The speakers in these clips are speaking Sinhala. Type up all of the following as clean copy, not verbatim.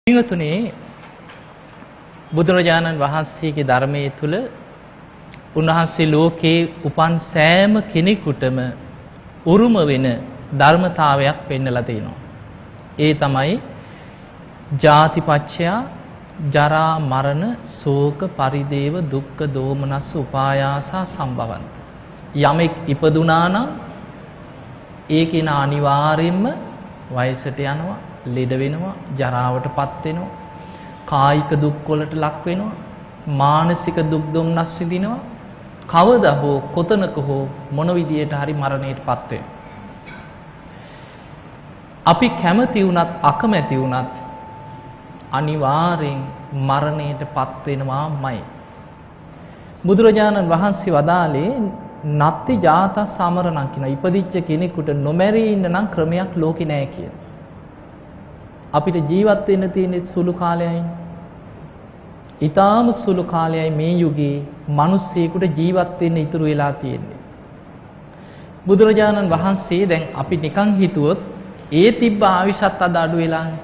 පින්වතුනි බුදුරජාණන් වහන්සේගේ ධර්මයේ තුල උන්වහන්සේ ලෝකේ උපන් සෑම කෙනෙකුටම උරුම වෙන ධර්මතාවයක් පෙන්වලා තිනවා. ඒ තමයි ජාතිපච්චය ජරා මරණ ශෝක පරිදේව දුක්ඛ දෝමනස්ස උපායාසා සම්භවන්ත. යමෙක් ඉපදුනා නම් ඒකේන අනිවාර්යයෙන්ම වයසට යනවා, ලෙඩ වෙනවා, ජරාවටපත් වෙනවා, කායික දුක් වලට ලක් වෙනවා, මානසික දුක් දුම්නස් විඳිනවා, කවදා හෝ කොතනක හෝ මොන විදියට හරි මරණයටපත් වෙනවා. අපි කැමති වුණත් අකමැති වුණත් අනිවාර්යෙන් මරණයටපත් වෙනවාමයි. බුදුරජාණන් වහන්සේ වදාළේ නත්ති ජාත සමරණං කියන ඉපදිච්ච කෙනෙකුට නොමැරී ඉන්න නම් ක්‍රමයක් ලෝකේ නැහැ කියලා. අපිට ජීවත් වෙන්න තියෙන සුළු කාලයයි. ඊටාම සුළු කාලයයි මේ යුගයේ මිනිස්සෙකුට ජීවත් වෙන්න ඉතුරු වෙලා තියෙන්නේ. බුදුරජාණන් වහන්සේ දැන් අපි නිකන් හිතුවොත් ඒ තිබ්බ ආයුෂත් අද අඩු වෙලානේ.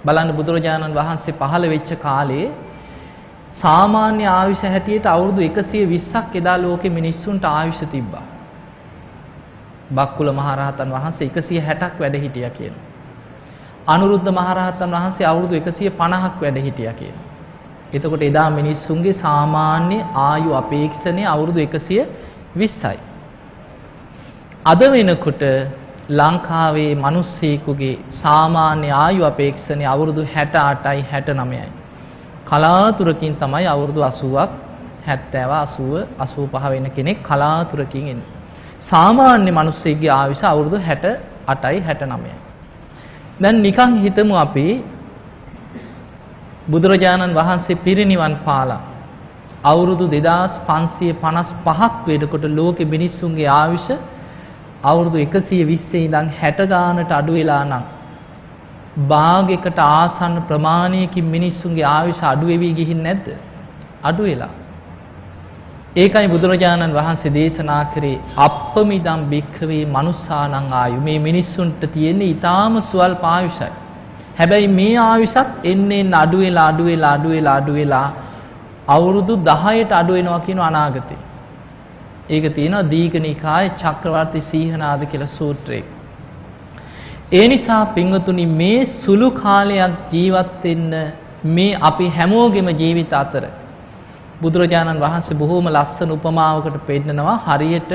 බලන්න බුදුරජාණන් වහන්සේ පහළ වෙච්ච කාලේ සාමාන්‍ය ආයුෂ හැටියට අවුරුදු 120ක් එදා ලෝකෙ මිනිස්සුන්ට ආයුෂ තිබ්බා. බක්කුල මහරහතන් වහන්සේ 160ක් වැඩ හිටියා කියනවා. අනුරුද්ධ මහරහතන් වහන්සේ අවුරුදු 150ක් වැඩ හිටියා කියනවා. එතකොට එදා මිනිස්සුන්ගේ සාමාන්‍ය ආයු අපේක්ෂණය අවුරුදු 120යි. අද වෙනකොට ලංකාවේ මිනිස්සෙකුගේ සාමාන්‍ය ආයු අපේක්ෂණය අවුරුදු 68යි 69යි. කලාතුරකින් තමයි අවුරුදු 80ක් 70 80 85 වෙන කෙනෙක් කලාතුරකින් එන්නේ. සාමාන්‍ය මිනිස්සෙක්ගේ ආයුෂ අවුරුදු 68යි 69යි. දැන් නිකන් හිතමු අපි බුදුරජාණන් වහන්සේ පිරිනිවන් පාලා අවුරුදු 2555ක් වෙනකොට ලෝකෙ මිනිස්සුන්ගේ ආයුෂ අවුරුදු 120 ඉඳන් 60 ගානට අඩු වෙලා නම් භාගයකට ආසන්න ප්‍රමාණයකින් මිනිස්සුන්ගේ ආයුෂ අඩු වෙවි ගිහින් නැද්ද? අඩු වෙලා. ඒකයි බුදුරජාණන් වහන්සේ දේශනා කරේ අප්පමිදම් භික්ඛවේ මනුස්සානං ආයු. මේ මිනිස්සුන්ට තියෙන ඊටාම සුවල්ප ආයුෂයි. හැබැයි මේ ආයුෂත් එන්නේ අඩු වෙලා අවුරුදු 10ට අඩු වෙනවා කියන අනාගතේ. ඒක තියෙනවා දීඝනිකායේ චක්‍රවර්ති සීහනාද කියලා සූත්‍රයේ. ඒ නිසා පින්වතුනි මේ සුළු කාලයක් ජීවත් වෙන්න මේ අපි හැමෝගෙම ජීවිත අතර බුදුරජාණන් වහන්සේ බොහෝම ලස්සන උපමාවකට පෙන්නනවා. හරියට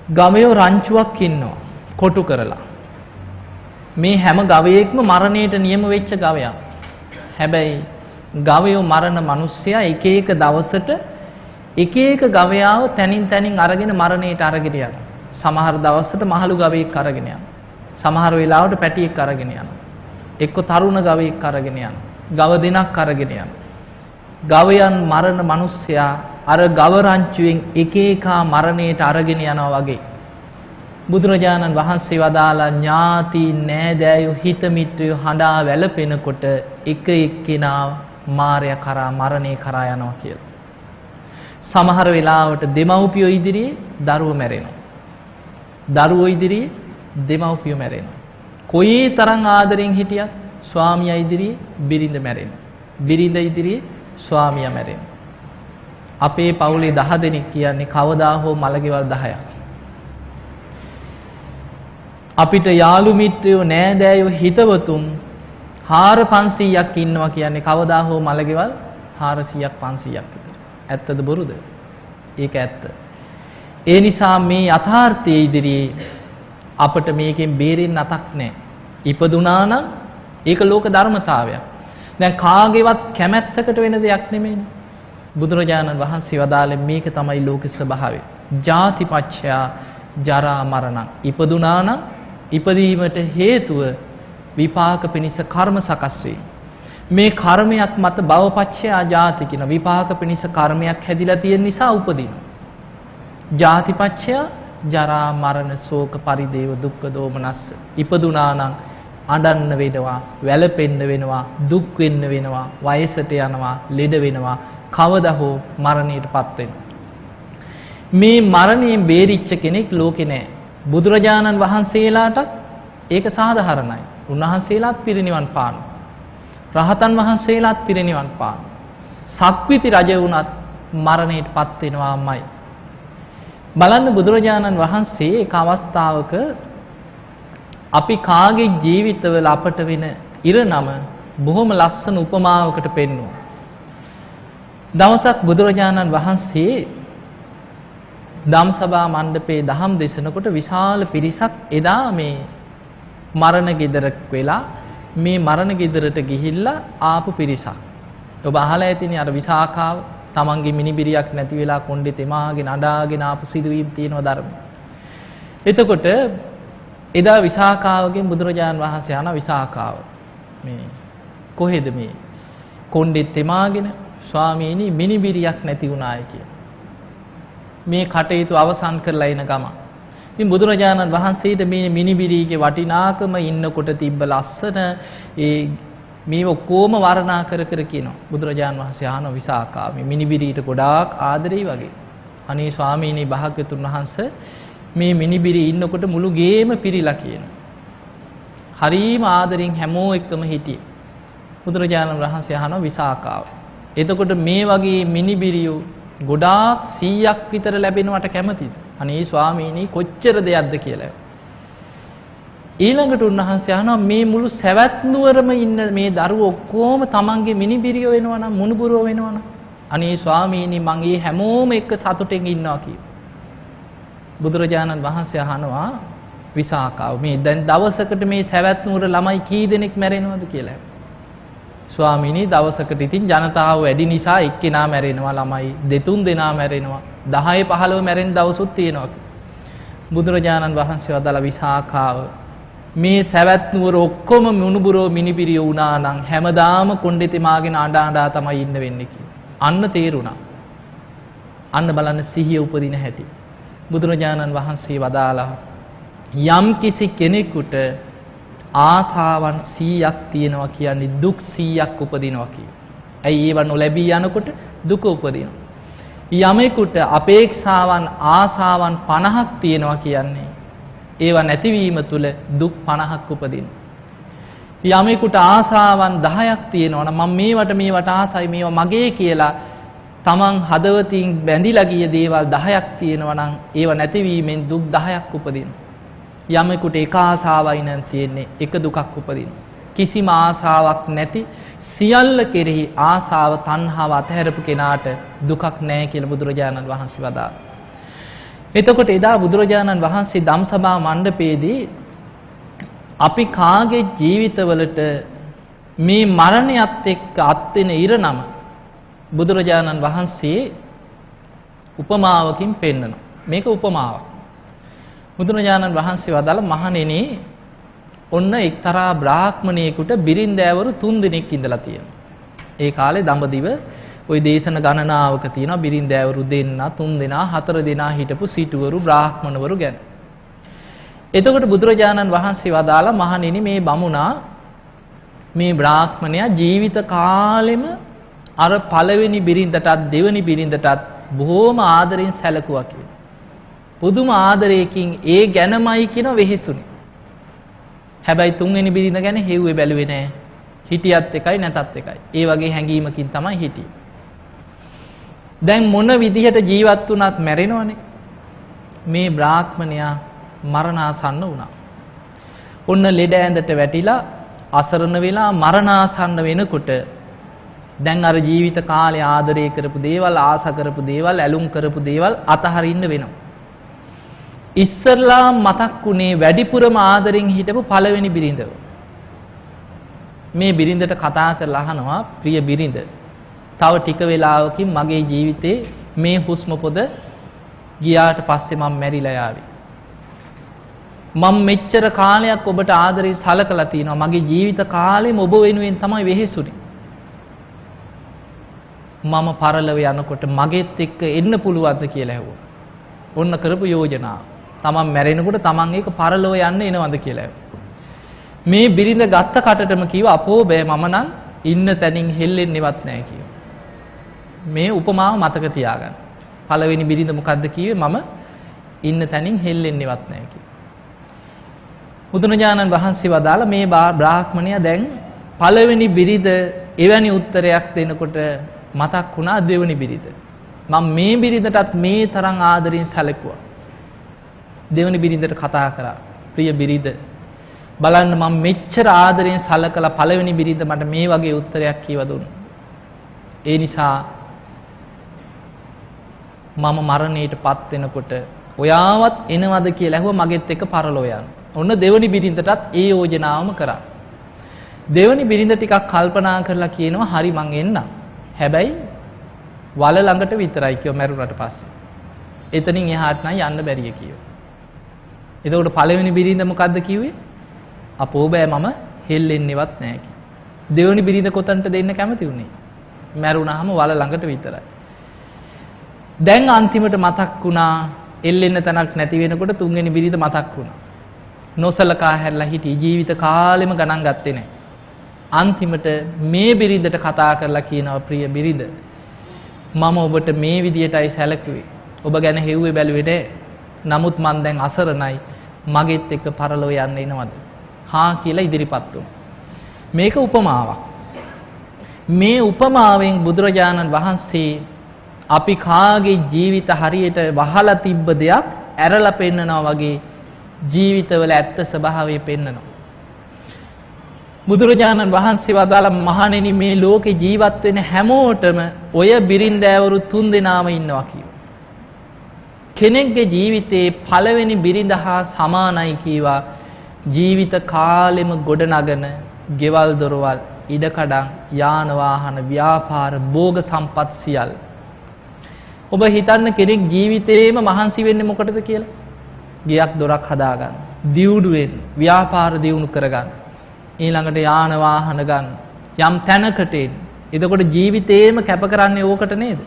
ගවයෝ රංචුවක් ඉන්නවා කොටු කරලා. මේ හැම ගවයෙක්ම මරණයට නියම වෙච්ච ගවයා. හැබැයි ගවයෝ මරණ මිනිස්සයා එක එක දවසට එක එක ගවයාව තනින් අරගෙන මරණයට අරගෙන යනවා. සමහර දවසට මහලු ගවයෙක් අරගෙන යනවා. සමහර වෙලාවට පැටියෙක් අරගෙන යනවා. එක්ක තරුණ ගවයෙක් අරගෙන යනවා. ගව දෙනක් අරගෙන යනවා. ගවයන් මරණ මිනිස්සයා අර ගව රංචුවෙන් එක එක මරණයට අරගෙන යනවා වගේ. බුදුරජාණන් වහන්සේ වදාලා ඥාති නෑදෑයෝ හිත මිත්‍රයෝ හඬා වැළපෙනකොට එක එක්කෙනා මාරය කරා මරණේ කරා යනවා කියලා. සමහර වෙලාවට දෙමව්පියෝ ඉදිරියේ දරුවෝ මැරෙනවා. දරුවෝ ඉදිරියේ දෙමව්පියෝ මැරෙනවා. කොයි තරම් ආදරෙන් හිටියත් ස්වාමියා ඉදිරියේ බිරිඳ මැරෙනවා. බිරිඳ ඉදිරියේ ස්වාමියා මැරෙනවා. අපේ පවුලේ 10 දෙනෙක් කියන්නේ කවදා හෝ මලගෙවල් 10ක්. අපිට යාළු මිත්‍රයෝ නෑදෑයෝ හිතවතුන් 400-500ක් ඉන්නවා කියන්නේ කවදා හෝ මලගෙවල් 400ක් 500ක් විතර. ඇත්තද බොරුද? ඒක ඇත්ත. ඒ නිසා මේ යථාර්ථයේ ඉදිරියේ අපට මේකෙන් බේරෙන්න අතක් නැහැ. ඉපදුනා නම් ඒක ලෝක ධර්මතාවයක්. දැන් කාගේවත් කැමැත්තකට වෙන දෙයක් නෙමෙයිනේ. බුදුරජාණන් වහන්සේ වදාළේ මේක තමයි ලෝක ස්වභාවය. ජාතිපච්චය ජරා මරණ. ඉපදුනා නම් ඉපදීමට හේතුව විපාක පිණිස කර්ම සකස් වේ. මේ කර්මයක් මත භවපච්චය ජාති කියන විපාක පිණිස කර්මයක් හැදිලා තියෙන නිසා උපදිනවා. ජාතිපච්චය ජරා මරණ ශෝක පරිදේව දුක්ඛ දෝමනස්ස. ඉපදුනා නම් අඬන්න වෙනවා, වැළපෙන්න වෙනවා, දුක් වෙන්න වෙනවා, වයසට යනවා, ලෙඩ වෙනවා, කවදා හෝ මරණයටපත් වෙනවා. මේ මරණයෙන් බේරිච්ච කෙනෙක් ලෝකේ නැහැ. බුදුරජාණන් වහන්සේලාට ඒක සාධාරණයි. උන්වහන්සේලාත් පිරිනිවන් පානවා. රහතන් වහන්සේලාත් පිරිනිවන් පාන. සක්විති රජ වුණත් මරණයටපත් වෙනවාමයි. බලන්න බුදුරජාණන් වහන්සේ එක අවස්ථාවක අපි කාගේ ජීවිතවල අපට වෙන ඉරණම බොහොම ලස්සන උපමාවකට පෙන්වුවා. දවසක් බුදුරජාණන් වහන්සේ ධම්සභා මණ්ඩපයේ දහම් දේශනකොට විශාල පිරිසක් එදා මේ මරණ ගෙදරක් වෙලා මේ මරණ ගෙදරට ගිහිල්ලා ආපු පිරිසක්. ඔබ අහලා ඇතිනේ අර විසාකාව තමන්ගේ මිනිබිරියක් නැති වෙලා කොණ්ඩේ තෙමාගෙන අඬාගෙන ආපු සිදුවීම් තියෙනවා ධර්ම. එතකොට එදා විසාකාවගෙන් බුදුරජාණන් වහන්සේ අහන විසාකාව මේ කොහෙද මේ කොණ්ඩේ තෙමාගෙන ස්වාමීනි මිනිබිරියක් නැති වුණාය කියලා. මේ කටයුතු අවසන් කරලා එන ගම. ඉතින් බුදුරජාණන් වහන්සේට මේ මිනිබිරිගේ වටිනාකම ඉන්නකොට තිබ්බ ලස්සන මේ ඔක්කොම වර්ණනා කර කර කියනවා. බුදුරජාණන් වහන්සේ අහන විසාකා මේ මිනිබිරියට ගොඩාක් ආදරෙයි වගේ. අනේ ස්වාමීනි භාග්‍යතුන් වහන්සේ මේ මිනිබිරි ඉන්නකොට මුළු ගේම පිරීලා කියනවා. හරීම ආදරෙන් හැමෝ එක්කම හිටියේ. බුදුරජාණන් වහන්සේ අහන විසාකාව. එතකොට මේ වගේ මිනිබිරියෝ ගොඩාක් 100ක් විතර ලැබෙනවට කැමතිද? අනේ ස්වාමීනි කොච්චර දෙයක්ද කියලා. ඊළඟට උන්වහන්සේ අහනවා මේ මුළු සවැත් නුවරම ඉන්න මේ දරුවෝ ඔක්කොම තමන්ගේ මිනිබිරියෝ වෙනවා නම් මුණුබුරෝ වෙනවා නම් අනේ ස්වාමීනි මං ඒ හැමෝම එක්ක සතුටෙන් ඉන්නවා කියලා. බුදුරජාණන් වහන්සේ අහනවා විසාකාව මේ දැන් දවසකට මේ සවැත් නුවර ළමයි කී දෙනෙක් මැරෙනවද කියලා. ස්වාමීනි දවසකට ඉතින් ජනතාව වැඩි නිසා එක්කෙනා මැරෙනවා ළමයි දෙතුන් දෙනා මැරෙනවා 10 15 මැරෙන දවසුත් තියෙනවා. බුදුරජාණන් වහන්සේ වදාළ විසාකාව මේ සවැත් නුවර ඔක්කොම මුණුබුරෝ මිනිබිරිය වුණා නම් හැමදාම කොණ්ඩේ තෙමාගෙන අඬ අඬා තමයි ඉන්න වෙන්නේ කියලා. අන්න තේරුණා. අන්න බලන්න සිහිය උපදින හැටි. බුදුරජාණන් වහන්සේ වදාලා යම් කිසි කෙනෙකුට ආසාවන් 100ක් තියෙනවා කියන්නේ දුක් 100ක් උපදිනවා කියන. ඇයි ඒව නොලැබී යනකොට දුක උපදිනවා. යමෙකුට අපේක්ෂාවන් ආසාවන් 50ක් තියෙනවා කියන්නේ ඒව නැතිවීම තුළ දුක් 50ක් උපදිනවා. යමෙකුට ආසාවන් 10ක් තියෙනවා නම් මම මේවට ආසයි මේවා මගේ කියලා තමන් හදවතින් බැඳිලා ගිය දේවල් 10ක් තියෙනවා නම් ඒව නැතිවීමෙන් දුක් 10ක් උපදිනවා. යමෙකුට එක ආසාවයි නම් තියෙන්නේ එක දුකක් උපදිනවා. කිසිම ආසාවක් නැති සියල්ල කෙරෙහි ආසාව තණ්හාව අතහැරපු කෙනාට දුකක් නැහැ කියලා බුදුරජාණන් වහන්සේ වදාළා. එතකොට එදා බුදුරජාණන් වහන්සේ ධම්සභා මණ්ඩපයේදී අපි කාගේ ජීවිතවලට මේ මරණයත් එක්ක අත් වෙන ඉරණම බුදුරජාණන් වහන්සේ උපමාවකින් පෙන්නනවා. මේක උපමාවක්. බුදුරජාණන් වහන්සේ වදාළ මහණෙනි ඔන්න එක්තරා බ්‍රාහ්මණයෙකුට බිරින්දෑවරු 3 දෙනෙක් ඉඳලා තියෙනවා. ඒ කාලේ දඹදිව ওই දේශන ගණනාවක තියෙනවා බිරින්දෑවරු දෙන්නා 3 දෙනා 4 දෙනා හිටපු සිටුවරු බ්‍රාහ්මණවරු ගැන. එතකොට බුදුරජාණන් වහන්සේ වදාලා මහණෙනි මේ බමුණා මේ බ්‍රාහ්මණයා ජීවිත කාලෙම අර පළවෙනි බිරින්දටත් දෙවෙනි බිරින්දටත් බොහෝම ආදරෙන් සැලකුවා කියලා. පුදුම ආදරයකින් ඒ ගැනමයි කියන වෙහෙසුනේ. හැබැයි තුන්වෙනි බිරිඳ ගැන හෙව්වේ බැලුවේ නෑ. හිටියත් එකයි නැතත් එකයි. ඒ වගේ හැඟීමකින් තමයි හිටියේ. දැන් මොන විදිහට ජීවත් වුණත් මැරෙනවනේ. මේ බ්‍රාහ්මණයා මරණාසන්න වුණා. ඔන්න ලෙඩ ඇඳට වැටිලා අසරණ වෙලා මරණාසන්න වෙනකොට දැන් අර ජීවිත කාලේ ආදරය කරපු දේවල් ආස කරපු දේවල් ඇලුම් කරපු දේවල් අතහරින්න වෙනවා. ඉස්සරලා මතක් වුණේ වැඩිපුරම ආදරෙන් හිටපු පළවෙනි බිරිඳව. මේ බිරිඳට කතා කරලා අහනවා ප්‍රිය බිරිඳ තව ටික වෙලාවකින් මගේ ජීවිතේ මේ හුස්ම පොද ගියාට පස්සේ මම මැරිලා යාවි. මම මෙච්චර කාලයක් ඔබට ආදරේ සලකලා තිනවා මගේ ජීවිත කාලෙම ඔබ වෙනුවෙන් තමයි වෙහෙසුනේ. මම පරලව යනකොට මගෙත් එක්ක එන්න පුළුවන්ද කියලා ඇහුවා. ඔන්න කරපු යෝජනාව. තමන් මැරෙනකොට තමන් ඒක පරලව යන්න එනවද කියලා. මේ බිරිඳ ගත්ත කටටම කිව්වා අපෝ බෑ මම නම් ඉන්න තැනින් හෙල්ලෙන්නේවත් නැහැ කිව්වා. මේ උපමාව මතක තියාගන්න. පළවෙනි බිරිඳ මොකද්ද කිව්වේ මම ඉන්න තැනින් හෙල්ලෙන්නේවත් නැහැ කිව්වා. බුදුරජාණන් වහන්සේ වදාළ මේ බ්‍රාහ්මණයා දැන් පළවෙනි බිරිඳ එවැනි උත්තරයක් දෙනකොට මතක් වුණා දෙවෙනි බිරිඳ. මම මේ බිරිඳටත් මේ තරම් ආදරෙන් සැලකුවා. දෙවෙනි බිරිඳට කතා කරා. ප්‍රිය බිරිඳ බලන්න මම මෙච්චර ආදරෙන් සැලකලා පළවෙනි බිරිඳ මට මේ වගේ උත්තරයක් කියලා දුන්නා. ඒ නිසා මම මරණයටපත් වෙනකොට ඔයාවත් එනවද කියලා ඇහුවා මගෙත් එක්ක පරලෝ යන්න. ඔන්න දෙවෙනි බිරිඳටත් ඒ යෝජනාවම කරා. දෙවෙනි බිරිඳ ටිකක් කල්පනා කරලා කියනවා හරි මං එන්නම්. හැබැයි වල ළඟට විතරයි කියව මැරුණාට පස්සේ. එතනින් එහාට නම් යන්න බැරිය කියව. එතකොට පළවෙනි බිරිඳ මොකද්ද කිව්වේ? අපෝ බෑ මම හෙල්ලෙන්නේවත් නැහැ කිව්වා. දෙවෙනි බිරිඳ කොතනට දෙන්න කැමති උනේ? මැරුණාම වල ළඟට විතරයි. දැන් අන්තිමට මතක් වුණා එල්ලෙන්න තැනක් නැති වෙනකොට තුන්වෙනි බිරිඳ මතක් වුණා. නොසලකා හැරලා හිටි ජීවිත කාලෙම ගණන් ගත්තේ නැහැ. අන්තිමට මේ බිරිඳට කතා කරලා කියනවා ප්‍රිය බිරිඳ මම ඔබට මේ විදියටයි සැලකුවේ. ඔබ ගැන හෙව්වේ බැලුවේ නැහැ. නමුත් මං දැන් අසරණයි. මගෙත් එක්ක පරලෝ යන්න එනවද? හා කියලා ඉදිරිපත් වුණා. මේක උපමාවක්. මේ උපමාවෙන් බුදුරජාණන් වහන්සේ අපි කාගේ ජීවිත හරියට වහලා තිබ්බ දෙයක් ඇරලා පෙන්නනවා වගේ ජීවිතවල ඇත්ත ස්වභාවය පෙන්නනවා. බුදුරජාණන් වහන්සේ වදාළ මහණෙනි මේ ලෝකේ ජීවත් වෙන හැමෝටම ඔය බිරින්දෑවරු 3 දෙනාම ඉන්නවා කියනවා. කෙනෙක්ගේ ජීවිතේ පළවෙනි බිරිඳ හා සමානයි කීවා ජීවිත කාලෙම ගොඩනගන ගෙවල් දොරවල් ඉඩකඩම් යාන වාහන ව්‍යාපාර භෝග සම්පත් සියල්ල. ඔබ හිතන්න කෙනෙක් ජීවිතේම මහන්සි වෙන්නේ මොකටද කියලා? ගියක් දොරක් හදාගන්න, දියුණු වෙන්න, ව්‍යාපාර දියුණු කරගන්න, ඊළඟට යාන වාහන ගන්න, යම් තැනකට එන්න. එතකොට ජීවිතේම කැප කරන්නේ ඕකට නේද?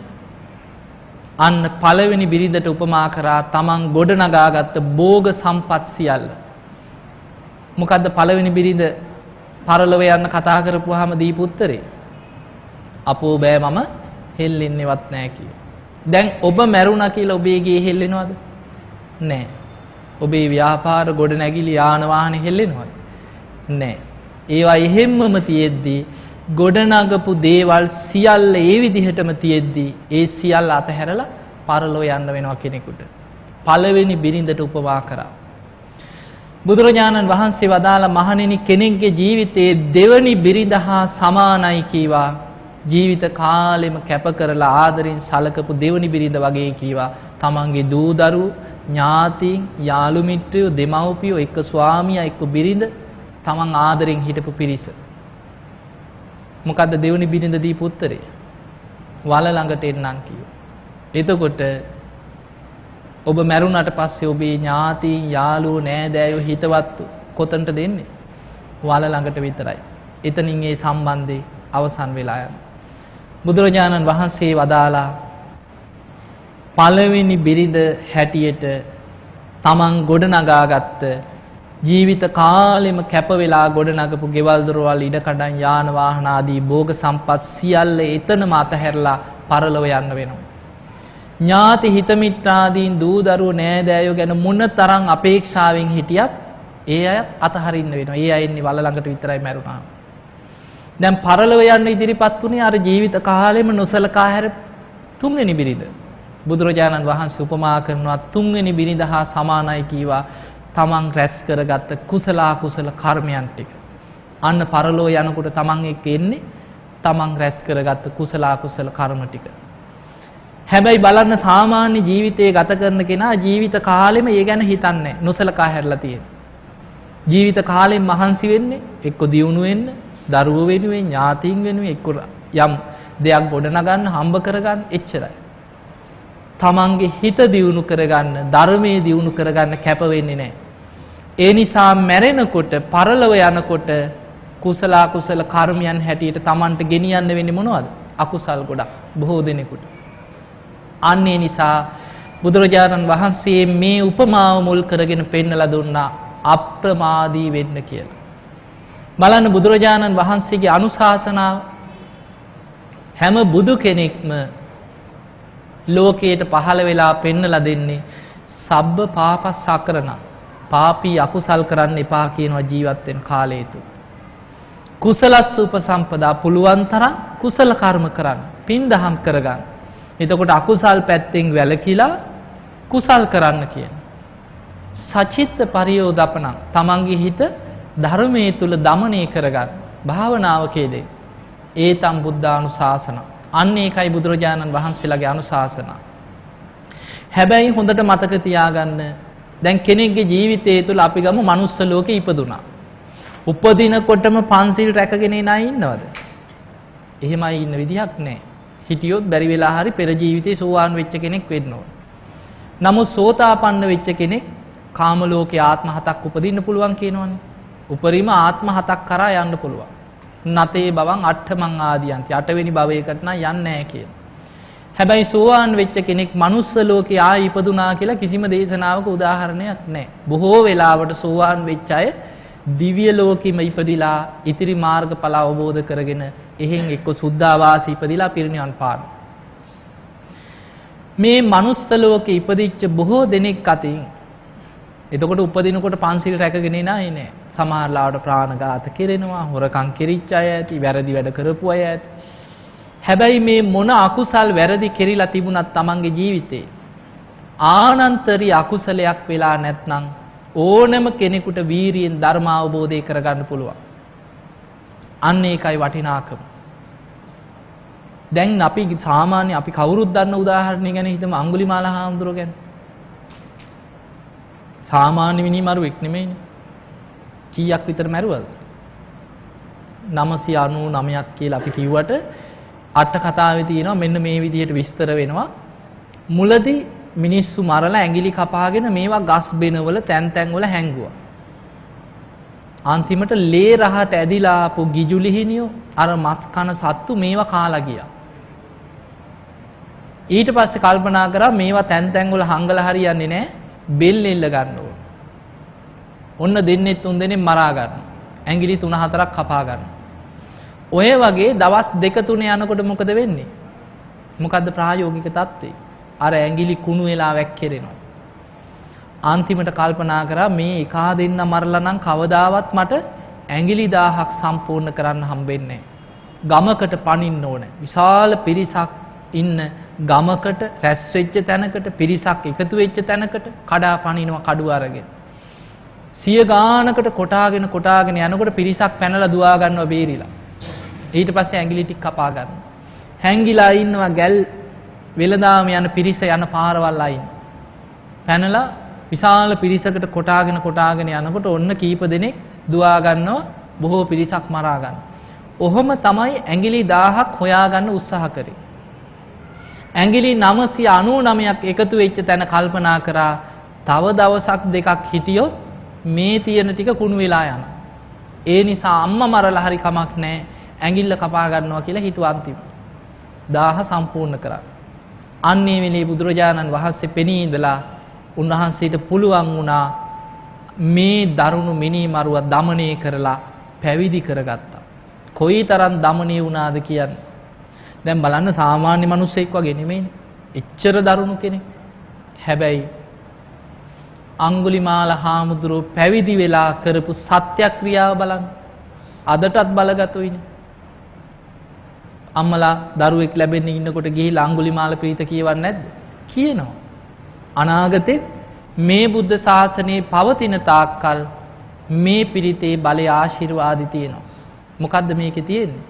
අන්න පළවෙනි බිරිඳට උපමා කරා තමන් ගොඩනගාගත්ත භෝග සම්පත් සියල්ල. මොකද්ද පළවෙනි බිරිඳ පරලොව යන්න කතා කරපුවාම දීපු උත්තරේ? අපෝ බෑ මම හෙල්ලෙන්නේවත් නැහැ කිය. දැන් ඔබ මැරුණා කියලා ඔබේ ගේ හෙල්ලෙනවද? නැහැ. ඔබේ ව්‍යාපාර ගොඩනැගිලි යාන වාහන හෙල්ලෙනවද? නැහැ. ඒවා එහෙම්මම තියෙද්දී ගොඩනගපු දේවල් සියල්ල ඒ විදිහටම තියෙද්දී ඒ සියල්ල අතහැරලා පරලෝ යන්න වෙනවා කෙනෙකුට. පළවෙනි බිරිඳට උපමා කරා. බුදුරජාණන් වහන්සේ වදාළ මහණෙනි කෙනෙක්ගේ ජීවිතයේ දෙවනි බිරිඳ හා සමානයි කීවා. ජීවිත කාලෙම කැප කරලා ආදරෙන් සලකපු දෙවනි බිරිඳ වගේ කීවා. තමන්ගේ දූ දරුවෝ ඥාතීන් යාළු මිත්‍රයෝ දෙමව්පියෝ එක්ක ස්වාමියා එක්ක බිරිඳ තමන් ආදරෙන් හිටපු පිරිස. මොකද්ද දෙවනි බිරිඳ දීපු උත්තරේ? වල ළඟට එන්නම් කිව්වා. එතකොට ඔබ මැරුණාට පස්සේ ඔබේ ඥාතීන් යාළුවෝ නෑදෑයෝ හිතවත්තු කොතනට දෙන්නේ? වල ළඟට විතරයි. එතනින් ඒ සම්බන්ධේ අවසන් වෙලා යනවා. බුදුරජාණන් වහන්සේ වදාලා පළවෙනි බිරිඳ හැටියට තමන් ගොඩනගාගත්ත ජීවිත කාලෙම කැප වෙලා ගොඩනගපු ගෙවල් දොරවල් ඉඩකඩම් යාන වාහන ආදී භෝග සම්පත් සියල්ල එතනම අතහැරලා පරලොව යන්න වෙනවා. ඥාති හිත මිත්‍රාදීන් දූ දරුවෝ නෑදෑයෝ ගැන මොන තරම් අපේක්ෂාවෙන් හිටියත් ඒ අය අතහරින්න වෙනවා. ඒ අය ඉන්නේ වල ළඟට විතරයි මැරුණා. දැන් පරලොව යන්න ඉදිරිපත් උනේ අර ජීවිත කාලෙම නොසලකා හැර තුන්වෙනි බිරිඳ. බුදුරජාණන් වහන්සේ උපමා කරනවා තුන්වෙනි බිරිඳ හා සමානයි කීවා. තමන් රැස් කරගත්ත කුසල අකුසල කර්මයන් ටික. අන්න පරලෝ යනකොට තමන් එක්ක එන්නේ තමන් රැස් කරගත්ත කුසල අකුසල කර්ම ටික. හැබැයි බලන්න සාමාන්‍ය ජීවිතයේ ගත කරන කෙනා ජීවිත කාලෙම ඒ ගැන හිතන්නේ නොසලකා හැරලා තියෙන. ජීවිත කාලෙම මහන්සි වෙන්නේ එක්ක දියුණු වෙන්න, දරුවෝ වෙනුවෙන්, ඥාතීන් වෙනුවෙන් එක්ක යම් දෙයක් ගොඩනගන්න, හම්බ කරගන්න එච්චරයි. තමන්ගේ හිත දියුණු කරගන්න, ධර්මයේ දියුණු කරගන්න කැප වෙන්නේ නැහැ. ඒ නිසා මැරෙනකොට, පරලොව යනකොට කුසල අකුසල කර්මයන් හැටියට තමන්ට ගෙනියන්න වෙන්නේ මොනවද? අකුසල් ගොඩක් බොහෝ දෙනෙකුට. අන්න ඒ නිසා බුදුරජාණන් වහන්සේ මේ උපමාව මුල් කරගෙන පෙන්නලා දුන්නා අප්‍රමාදී වෙන්න කියලා. බලන්න බුදුරජාණන් වහන්සේගේ අනුශාසනාව හැම බුදු කෙනෙක්ම ලෝකයට පහළ වෙලා පෙන්නලා දෙන්නේ සබ්බ පාපස්සකරණ පාපී අකුසල් කරන්න එපා කියනවා ජීවත් වෙන කාලය තුල. කුසලස්ස උපසම්පදා පුළුවන් තරම් කුසල කර්ම කරන්න. පින් දහම් කරගන්න. එතකොට අකුසල් පැත්තෙන් වැළකීලා කුසල් කරන්න කියන. සචිත්ත පරියෝදපණං තමන්ගේ හිත ධර්මයේ තුල දමනය කරගන්න. භාවනාවකේදී ඒතම් බුද්ධානුශාසන. අන්න ඒකයි බුදුරජාණන් වහන්සේලාගේ අනුශාසන. හැබැයි හොඳට මතක තියාගන්න දැන් කෙනෙක්ගේ ජීවිතය තුළ අපි ගමු මනුස්ස ලෝකේ ඉපදුනා. උපදිනකොටම පන්සිල් රැකගෙන ඉන්න අය ඉන්නවද? එහෙමයි ඉන්න විදිහක් නැහැ. හිටියොත් බැරි වෙලා හරි පෙර ජීවිතේ සෝවාන් වෙච්ච කෙනෙක් වෙන්න ඕන. නමුත් සෝතාපන්න වෙච්ච කෙනෙක් කාම ලෝකේ ආත්ම හතක් උපදින්න පුළුවන් කියනවනේ. උපරිම ආත්ම හතක් කරා යන්න පුළුවන්. නතේ බවං අට්ඨමං ආදියන්ති 8 වෙනි භවයකට නම් යන්නේ නැහැ කියන. හැබැයි සෝවාන් වෙච්ච කෙනෙක් මනුස්ස ලෝකේ ආයි ඉපදුනා කියලා කිසිම දේශනාවක උදාහරණයක් නැහැ. බොහෝ වෙලාවට සෝවාන් වෙච්ච අය දිව්‍ය ලෝකෙම ඉපදිලා ඉතිරි මාර්ගඵල අවබෝධ කරගෙන එහෙන් එක්ක සුද්ධාවාසී ඉපදිලා පිරිනිවන් පාන. මේ මනුස්ස ලෝකේ ඉපදිච්ච බොහෝ දෙනෙක් අතින් එතකොට උපදිනකොට පන්සිල් රැකගෙන ඉන්නේ නැහැ. සමහරලාවට ප්‍රාණඝාත කෙරෙනවා, හොරකම් කෙරිච්ච අය ඇති, වැරදි වැඩ කරපු අය ඇති. හැබැයි මේ මොන අකුසල් වැරදි කෙරිලා තිබුණත් Tamanගේ ජීවිතේ ආනන්තරී අකුසලයක් වෙලා නැත්නම් ඕනම කෙනෙකුට වීරියෙන් ධර්ම අවබෝධය කරගන්න පුළුවන්. අන්න ඒකයි වටිනාකම. දැන් අපි සාමාන්‍ය අපි කවුරුත් දන්න උදාහරණයක් ගැන හිතමු අඟුලිමාල හාමුදුරුවෝ ගැන. සාමාන්‍ය මිනිමරුවෙක් නෙමෙයිනේ. කීයක් විතර මැරුවද? 999ක් කියලා අපි කිව්වට අට කතාවේ තියෙනවා මෙන්න මේ විදිහට විස්තර වෙනවා. මුලදී මිනිස්සු මරලා ඇඟිලි කපාගෙන මේවා ගස් බෙනවල තැන් තැන් වල හැංගුවා. අන්තිමට ලේ රහට ඇදිලා ආපු ගිජුලිහිනියෝ අර මස් කන සත්තු මේවා කාලා ගියා. ඊට පස්සේ කල්පනා කරා මේවා තැන් තැන් වල හංගලා හරියන්නේ නැහැ. බෙල්ල එල්ල ගන්න ඕන. ඔන්න දෙන්නේ තුන් දෙනෙක් මරා ගන්න. ඇඟිලි 3-4ක් කපා ගන්න. ඔය වගේ දවස් 2-3 යනකොට මොකද වෙන්නේ? මොකද්ද ප්‍රායෝගික தත්ත්වය? අර ඇඟිලි කුණු වෙලා වැක්කිරෙනවා. අන්තිමට කල්පනා කරා මේ එකා දෙන්න මරලා නම් කවදාවත් මට ඇඟිලි 1000ක් සම්පූර්ණ කරන්න හම්බෙන්නේ නැහැ. ගමකට පනින්න ඕනේ. විශාල පිරිසක් ඉන්න ගමකට රැස් වෙච්ච තැනකට පිරිසක් එකතු වෙච්ච තැනකට කඩා පනිනවා කඩුව අරගෙන. 100 ගානකට කොටාගෙන යනකොට පිරිසක් පැනලා දුවා ගන්නවා බේරිලා. ඊට පස්සේ ඇඟිලි ටික කපා ගන්නවා. හැංගිලා ඉන්නවා ගැල් වෙලදාම යන පිරිස යන පාරවල් අයින්. පැනලා විශාල පිරිසකට කොටාගෙන යනකොට ඔන්න කීප දෙනෙක් දුවා ගන්නවා බොහෝ පිරිසක් මරා ගන්න. ඔහොම තමයි ඇඟිලි 1000ක් හොයාගන්න උත්සාහ කරේ. ඇඟිලි 999ක් එකතු වෙච්ච තැන කල්පනා කරා තව දවසක් දෙකක් හිටියොත් මේ තියෙන ටික කුණු වෙලා යනවා. ඒ නිසා අම්මා මරලා හරි කමක් නැහැ. ඇඟිල්ල කපා ගන්නවා කියලා හිතුවා අන්තිම 1000 සම්පූර්ණ කරා. අන්නේ වෙලේ බුදුරජාණන් වහන්සේ පෙනී ඉඳලා උන්වහන්සේට පුළුවන් වුණා මේ දරුණු මිනිමරුව দমনය කරලා පැවිදි කරගත්තා. කොයිතරම් দমনය වුණාද කියන්නේ. දැන් බලන්න සාමාන්‍ය මිනිස්සෙක් වගේ නෙමෙයිනේ. එච්චර දරුණු කෙනෙක්. හැබැයි අඟුලිමාල හාමුදුරුවෝ පැවිදි වෙලා කරපු සත්‍යක්‍රියාව බලන්න. අදටත් බලගතුයිනේ. අම්මලා දරුවෙක් ලැබෙන්න ඉන්නකොට ගිහිලා අඟුලිමාල ප්‍රීත කියවන්නේ නැද්ද? කියනවා. අනාගතේ මේ බුද්ධ ශාසනයේ පවතින තාක්කල් මේ පිරිතේ බලය ආශිර්වාදي තියෙනවා. මොකද්ද මේකේ තියෙන්නේ?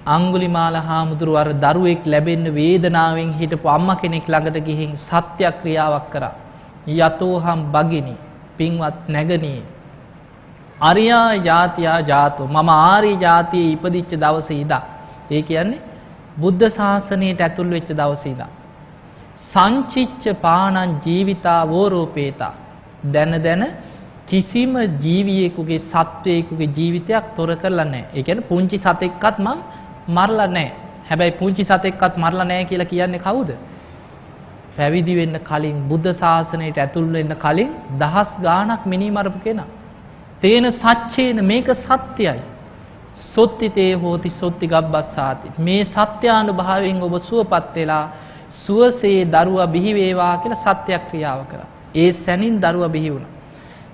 අඟුලිමාල හාමුදුරුවෝ අර දරුවෙක් ලැබෙන්න වේදනාවෙන් හිටපු අම්මා කෙනෙක් ළඟට ගිහින් සත්‍යක්‍රියාවක් කරා. යතෝහම් බගිනි පින්වත් නැගණියේ ආර්යා ජාතියා ජාතෝ මම ආර්ය ජාතියේ ඉපදිච්ච දවසේ ඉඳන් ඒ කියන්නේ බුද්ධ ශාසනයට ඇතුල් වෙච්ච දවසේ ඉඳන් සංචිච්ච පාණං ජීවිතා වෝරෝපේතා දැන කිසිම ජීවියෙකුගේ සත්වයෙකුගේ ජීවිතයක් තොර කරලා නැහැ. ඒ කියන්නේ පුංචි සතෙක්වත් මම මරලා නැහැ. හැබැයි පුංචි සතෙක්වත් මරලා නැහැ කියලා කියන්නේ කවුද? පැවිදි වෙන්න කලින් බුද්ධ ශාසනයට ඇතුල් වෙන්න කලින් දහස් ගාණක් මිනි මරපු කෙනා. තේන සච්චේන මේක සත්‍යයි. සොත්තිතේ හෝති සොත්ති ගබ්බස්සාති. මේ සත්‍යානුභවයෙන් ඔබ සුවපත් වෙලා සුවසේ දරුවා බිහි වේවා කියලා සත්‍යක්‍රියාව කරා. ඒ සැනින් දරුවා බිහි වුණා.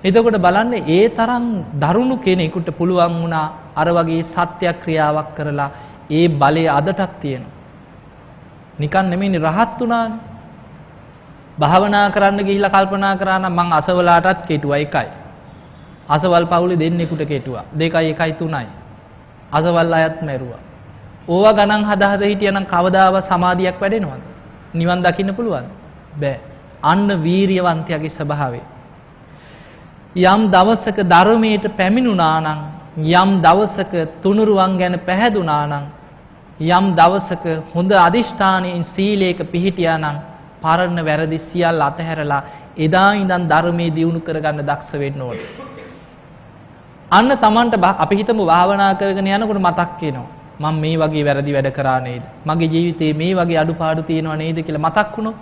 එතකොට බලන්න ඒ තරම් දරුණු කෙනෙකුට පුළුවන් වුණා අර වගේ සත්‍යක්‍රියාවක් කරලා ඒ බලය අදටත් තියෙනවා. නිකන් නෙමෙයි රහත් උනානේ. භාවනා කරන්න ගිහිල්ලා කල්පනා කරා නම් මං අසවලාටත් කෙටුවා එකයි. අසවල් පවුලේ දෙන්නෙකුට කෙටුවා. 2යි 1යි 3යි. අසවල් අයත් මැරුවා. ඕවා ගණන් හද හිටියනම් කවදාවත් සමාධියක් වැඩෙනවද? නිවන් දකින්න පුළුවන්ද? බෑ. අන්න වීරියවන්තයාගේ ස්වභාවය. යම් දවසක ධර්මයට පැමිණුණා නම්, යම් දවසක තුනුරුවන් ගැන පැහැදුනා නම්, යම් දවසක හොඳ අදිෂ්ඨානයෙන් සීලයක පිහිටියා නම්, පරණ වැරදි සියල්ල අතහැරලා එදා ඉඳන් ධර්මයේ දියුණු කරගන්න දක්ෂ වෙන්න ඕනේ. අන්න Tamanට අපි හිතමු භාවනා කරගෙන යනකොට මතක් වෙනවා. මම මේ වගේ වැරදි වැඩ කරා නේද? මගේ ජීවිතේ මේ වගේ අඩුපාඩු තියෙනවා නේද කියලා මතක් වුණොත්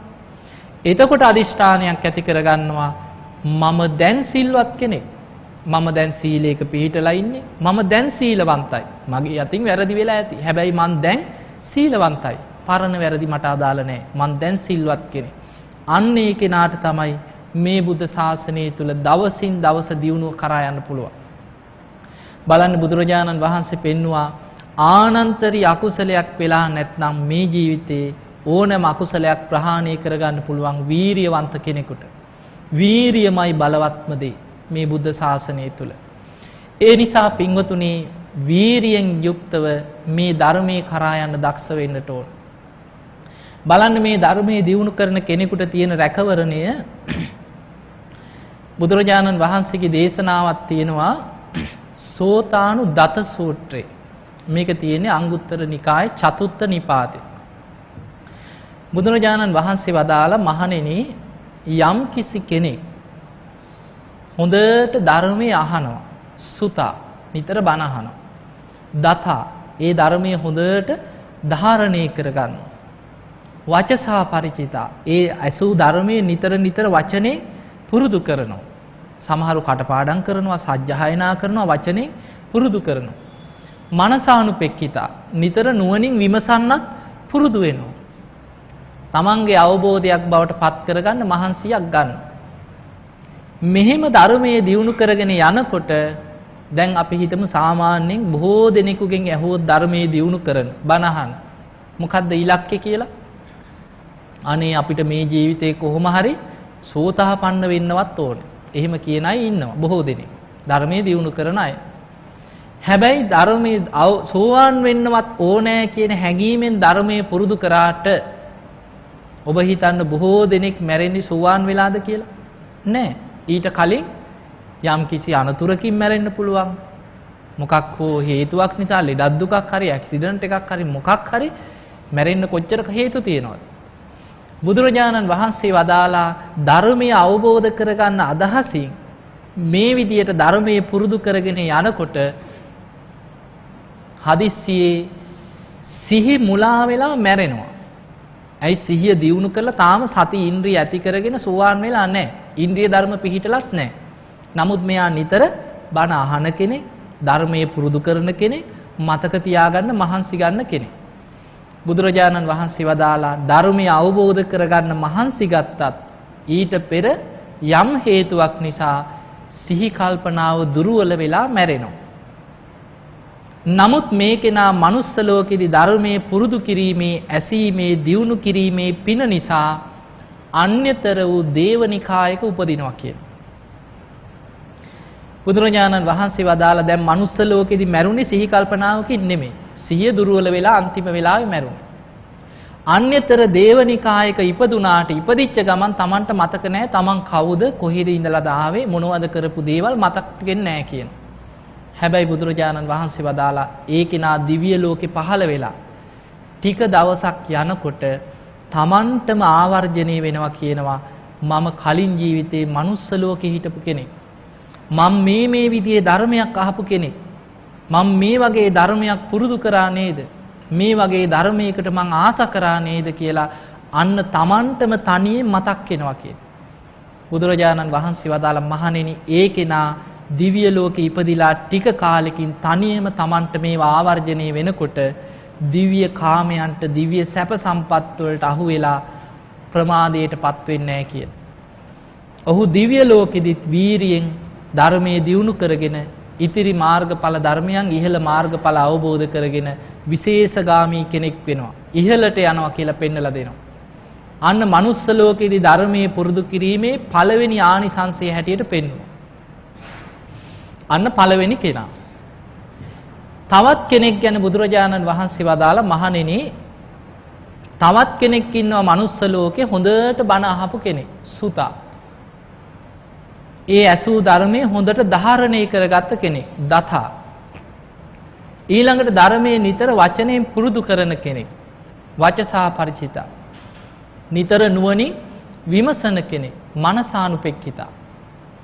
එතකොට අදිෂ්ඨානයක් ඇති කරගන්නවා මම දැන් සිල්වත් කෙනෙක්. මම දැන් සීලයක පිළිහිටලා ඉන්නේ. මම දැන් සීලවන්තයි. මගේ යතින් වැරදි වෙලා ඇති. හැබැයි මං දැන් සීලවන්තයි. පරණ වැරදි මට අදාළ නැහැ. මං දැන් සිල්වත් කෙනෙක්. අන්න ඒ කෙනාට තමයි මේ බුද්ධ ශාසනය තුල දවසින් දවස දියුණුව කරා යන්න පුළුවන්. බලන්න බුදුරජාණන් වහන්සේ පෙන්නවා ආනන්තරී අකුසලයක් වෙලා නැත්නම් මේ ජීවිතේ ඕනෑම අකුසලයක් ප්‍රහාණය කරගන්න පුළුවන් වීරියවන්ත කෙනෙකුට. වීරියමයි බලවත්ම දේ මේ බුද්ධ ශාසනය තුල. ඒ නිසා පින්වතුනි වීරියෙන් යුක්තව මේ ධර්මයේ කරා යන්න දක්ෂ වෙන්නට ඕන. බලන්න මේ ධර්මයේ දියුණු කරන කෙනෙකුට තියෙන රැකවරණය බුදුරජාණන් වහන්සේගේ දේශනාවක් තියෙනවා සෝතානු දත සූත්‍රය. මේක තියෙන්නේ අංගුත්තර නිකායේ චතුත්ථ නිපාතේ. බුදුරජාණන් වහන්සේ වදාලා මහණෙනි යම් කිසි කෙනෙක් හොඳට ධර්මයේ අහනවා සුතා නිතර බණ අහනවා දතා ඒ ධර්මයේ හොඳට ධාරණය කරගන්නවා වචසා පරිචිතා ඒ අසූ ධර්මයේ නිතර නිතර වචනේ පුරුදු කරනවා සමහරු කටපාඩම් කරනවා සජ්ජායනා කරනවා වචනේ පුරුදු කරනවා මනසානුපෙක්කිතා නිතර නුවණින් විමසන්නත් පුරුදු වෙනවා තමන්ගේ අවබෝධයක් බවට පත් කරගන්න මහන්සියක් ගන්න. මෙහෙම ධර්මයේ දියුණු කරගෙන යනකොට දැන් අපි හිතමු සාමාන්‍යයෙන් බොහෝ දෙනෙකුගෙන් ඇහුවොත් ධර්මයේ දියුණු කරන බණහන් මොකද්ද ඉලක්කය කියලා? අනේ අපිට මේ ජීවිතේ කොහොම හරි සෝතාපන්න වෙන්නවත් ඕනේ. එහෙම කියන අය ඉන්නවා බොහෝ දෙනෙක්. ධර්මයේ දියුණු කරන අය. හැබැයි ධර්මයේ සෝවාන් වෙන්නවත් ඕනෑ කියන හැඟීමෙන් ධර්මයේ පුරුදු කරාට ඔබ හිතන්න බොහෝ දෙනෙක් මැරෙන්නේ සෝවාන් වෙලාද කියලා? නෑ. ඊට කලින් යම් කිසි අනතුරකින් මැරෙන්න පුළුවන්. මොකක් හෝ හේතුවක් නිසා ලෙඩක් දුකක් හරි ඇක්සිඩන්ට් එකක් හරි මොකක් හරි මැරෙන්න කොච්චර හේතු තියෙනවද? බුදුරජාණන් වහන්සේ වදාලා ධර්මය අවබෝධ කරගන්න අදහසින් මේ විදියට ධර්මයේ පුරුදු කරගෙන යනකොට හදිස්සියේ සිහි මුලා වෙලා මැරෙනවා. ඇයි සිහිය දියුණු කරලා තාම සති ඉන්ද්‍රිය ඇති කරගෙන සෝවාන් වෙලා නැහැ. ඉන්ද්‍රිය ධර්ම පිහිටලත් නැහැ. නමුත් මෙයා නිතර බණ අහන කෙනෙක්, ධර්මයේ පුරුදු කරන කෙනෙක්, මතක තියාගන්න මහන්සි ගන්න කෙනෙක්. බුදුරජාණන් වහන්සේ වදාලා ධර්මය අවබෝධ කරගන්න මහන්සි ගත්තත් ඊට පෙර යම් හේතුවක් නිසා සිහි කල්පනාව දුර්වල වෙලා මැරෙනවා. නමුත් මේ කෙනා manuss ලෝකෙදි ධර්මයේ පුරුදු කිරීමේ, ඇසීමේ, දියුණු කිරීමේ පින නිසා අන්‍යතර වූ දේවනිකායක උපදිනවා කියනවා. බුදුරජාණන් වහන්සේ වදාලා දැන් manuss ලෝකෙදි මැරුණේ සිහි කල්පනාවකින් නෙමෙයි. සිහිය දුර්වල වෙලා අන්තිම වෙලාවේ මැරුණා. අන්‍යතර දේවනිකායක ඉපදුනාට ඉපදිච්ච ගමන් Tamanට මතක නැහැ Taman කවුද කොහෙද ඉඳලාද ආවේ මොනවද කරපු දේවල් මතක් වෙන්නේ නැහැ කියනවා. හැබැයි බුදුරජාණන් වහන්සේ වදාලා ඒ කෙනා දිව්‍ය ලෝකේ පහළ වෙලා ටික දවසක් යනකොට Tamanටම ආවර්ජණය වෙනවා කියනවා මම කලින් ජීවිතේ manuss ලෝකේ හිටපු කෙනෙක්. මම මේ විදිහේ ධර්මයක් අහපු කෙනෙක්. මම මේ වගේ ධර්මයක් පුරුදු කරා නේද? මේ වගේ ධර්මයකට මං ආස කරා නේද කියලා අන්න Tamanටම තනියෙන් මතක් වෙනවා කියන. බුදුරජාණන් වහන්සේ වදාළ මහණෙනි ඒ කෙනා දිව්‍ය ලෝකේ ඉපදිලා ටික කාලෙකින් තනියම Tamanට මේවා ආවර්ජණය වෙනකොට දිව්‍ය කාමයන්ට දිව්‍ය සැප සම්පත් වලට අහු වෙලා ප්‍රමාදයටපත් වෙන්නේ නැහැ කියන. ඔහු දිව්‍ය ලෝකෙදිත් වීරියෙන් ධර්මයේ දියුණු කරගෙන ඉතිරි මාර්ගඵල ධර්මයන් ඉහළ මාර්ගඵල අවබෝධ කරගෙන විශේෂගාමී කෙනෙක් වෙනවා. ඉහළට යනවා කියලා පෙන්නලා දෙනවා. අන්න manuss ලෝකයේදී ධර්මයේ පුරුදු කිරීමේ පළවෙනි ආනිසංසය හැටියට පෙන්වනවා. අන්න පළවෙනි කෙනා. තවත් කෙනෙක් ගැන බුදුරජාණන් වහන්සේ වදාලා මහණෙනි තවත් කෙනෙක් ඉන්නවා manuss ලෝකේ හොඳට බණ අහපු කෙනෙක් සුතා. ඒ ඇසූ ධර්මයේ හොඳට ධාරණය කරගත්ත කෙනෙක් දතා. ඊළඟට ධර්මයේ නිතර වචනයෙන් පුරුදු කරන කෙනෙක් වචසා පරිචිතා. නිතර නුවණින් විමසන කෙනෙක් මනසානුපෙක්කිතා.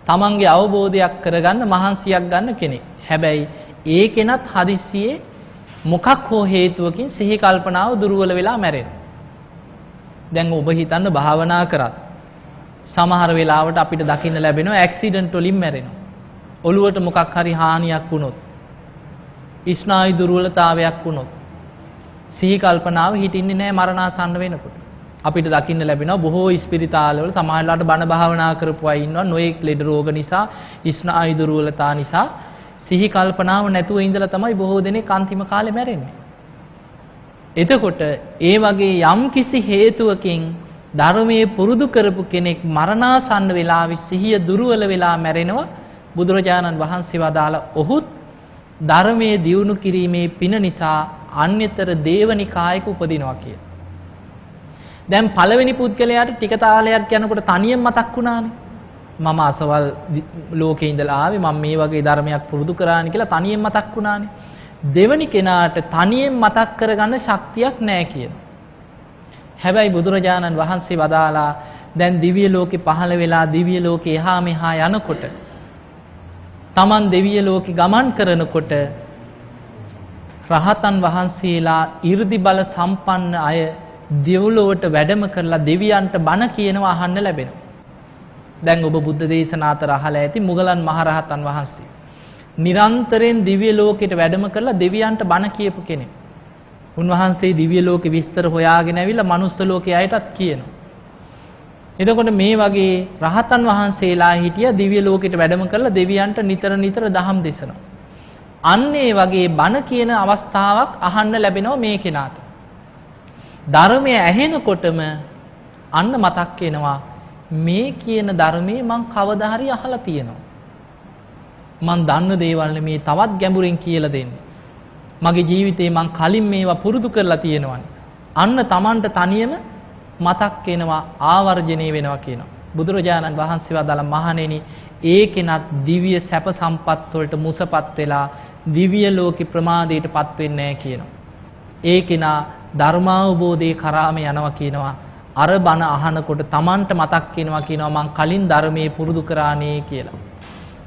තමන්ගේ අවබෝධයක් කරගන්න මහන්සියක් ගන්න කෙනෙක්. හැබැයි ඒ කෙනත් හදිස්සියේ මොකක් හෝ හේතුවකින් සිහි කල්පනාව දුර්වල වෙලා මැරෙනවා. දැන් ඔබ හිතන්න භාවනා කරත් සමහර වෙලාවට අපිට දකින්න ලැබෙනවා ඇක්සිඩන්ට් වලින් මැරෙනවා. ඔළුවට මොකක් හරි හානියක් වුණොත්, ස්නායු දුර්වලතාවයක් වුණොත් සිහි කල්පනාව හිටින්නේ නැහැ මරණාසන්න වෙනකොට. අපිට දකින්න ලැබෙනවා බොහෝ ස්පිරිතාලවල සමහරවිට බණ භාවනා කරපු අය ඉන්නවා නොයෙක් ලෙඩ රෝග නිසා, ස්නායු දුර්වලතා නිසා සිහි කල්පනාව නැතුව ඉඳලා තමයි බොහෝ දෙනෙක් අන්තිම කාලේ මැරෙන්නේ. එතකොට ඒ වගේ යම් කිසි හේතුවකින් ධර්මයේ පුරුදු කරපු කෙනෙක් මරණාසන්න වෙලාවේ සිහිය දුර්වල වෙලා මැරෙනවා. බුදුරජාණන් වහන්සේ වදාළ ඔහුත් ධර්මයේ දියුණු කිරීමේ පින නිසා අන්‍යතර දේවනිකායක උපදිනවා කියලා. දැන් පළවෙනි පුද්ගලයාට ටික තාලයක් යනකොට තනියෙන් මතක් වුණානේ. මම අසවල් ලෝකේ ඉඳලා ආවේ මම මේ වගේ ධර්මයක් පුරුදු කරානේ කියලා තනියෙන් මතක් වුණානේ. දෙවනි කෙනාට තනියෙන් මතක් කරගන්න ශක්තියක් නැහැ කියනවා. හැබැයි බුදුරජාණන් වහන්සේ වදාලා දැන් දිව්‍ය ලෝකේ පහළ වෙලා දිව්‍ය ලෝකේ එහා මෙහා යනකොට තමන් දිව්‍ය ලෝකේ ගමන් කරනකොට රහතන් වහන්සේලා 이르දි බල සම්පන්න අය දෙව්ලොවට වැඩම කරලා දෙවියන්ට බණ කියනවා අහන්න ලැබෙනවා. දැන් ඔබ බුද්ධ දේශනා අතර අහලා ඇති මුගලන් මහරහතන් වහන්සේ නිරන්තරයෙන් දිව්‍ය ලෝකෙට වැඩම කරලා දෙවියන්ට බණ කියපු කෙනෙක්. උන්වහන්සේ දිව්‍ය ලෝකේ විස්තර හොයාගෙන ඇවිල්ලා මනුස්ස ලෝකයේ අයටත් කියනවා. එතකොට මේ වගේ රහතන් වහන්සේලා හිටියා දිව්‍ය ලෝකෙට වැඩම කරලා දෙවියන්ට නිතර නිතර දහම් දෙසනවා. අන්න ඒ වගේ බණ කියන අවස්ථාවක් අහන්න ලැබෙනවා මේ කෙනාට. ධර්මය ඇහෙනකොටම අන්න මතක් වෙනවා මේ කියන ධර්මයේ මං කවදා හරි අහලා තියෙනවා. මං දන්න දේවල් නෙමේ තවත් ගැඹුරින් කියලා දෙන්නේ. මගේ ජීවිතේ මං කලින් මේවා පුරුදු කරලා තියෙනවානේ. අන්න Tamanට තනියම මතක් වෙනවා ආවර්ජණය වෙනවා කියනවා. බුදුරජාණන් වහන්සේ වදාළ මහණෙනි ඒකෙනත් දිව්‍ය සැප සම්පත් වලට මුසපත් වෙලා දිව්‍ය ලෝකේ ප්‍රමාදයටපත් වෙන්නේ නැහැ කියනවා. ඒකෙනා ධර්මාවබෝධයේ කරාම යනවා කියනවා. අර බණ අහනකොට Tamanට මතක් වෙනවා කියනවා මං කලින් ධර්මයේ පුරුදු කරානේ කියලා.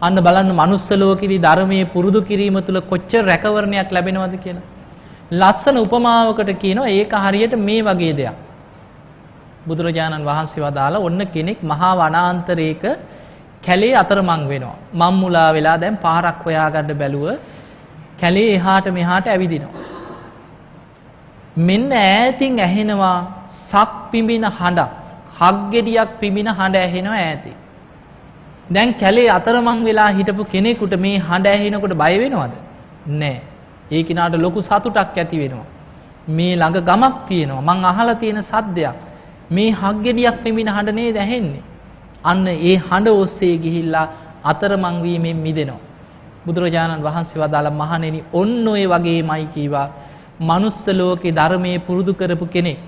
අන්න බලන්න මනුස්ස ලෝකෙදී ධර්මයේ පුරුදු කිරීම තුළ කොච්චර රැකවරණයක් ලැබෙනවද කියලා. ලස්සන උපමාවකට කියනවා ඒක හරියට මේ වගේ දෙයක්. බුදුරජාණන් වහන්සේ වදාලා ඔන්න කෙනෙක් මහා වනාන්තරයක කැලේ අතරමං වෙනවා. මම්මුලා වෙලා දැන් පාරක් හොයාගන්න බැලුව කැලේ එහාට මෙහාට ඇවිදිනවා. මෙන්න ඈතින් ඇහෙනවා සක් පිඹින හඬක්. හක් ගෙඩියක් පිඹින හඬ ඇහෙනවා ඈතින්. දැන් කැලේ අතරමං වෙලා හිටපු කෙනෙකුට මේ හඬ ඇහෙනකොට බය වෙනවද? නෑ. ඒ කිනාට ලොකු සතුටක් ඇති වෙනවා. මේ ළඟ ගමක් තියෙනවා. මං අහලා තියෙන සද්දයක්. මේ හක් ගෙඩියක් පිඹින හඬ නේද ඇහෙන්නේ? අන්න ඒ හඬ ඔස්සේ ගිහිල්ලා අතරමං වීමෙන් මිදෙනවා. බුදුරජාණන් වහන්සේ වදාළ මහණෙනි ඔන්න ඔය වගේමයි කීවා මනුස්ස ලෝකේ ධර්මයේ පුරුදු කරපු කෙනෙක්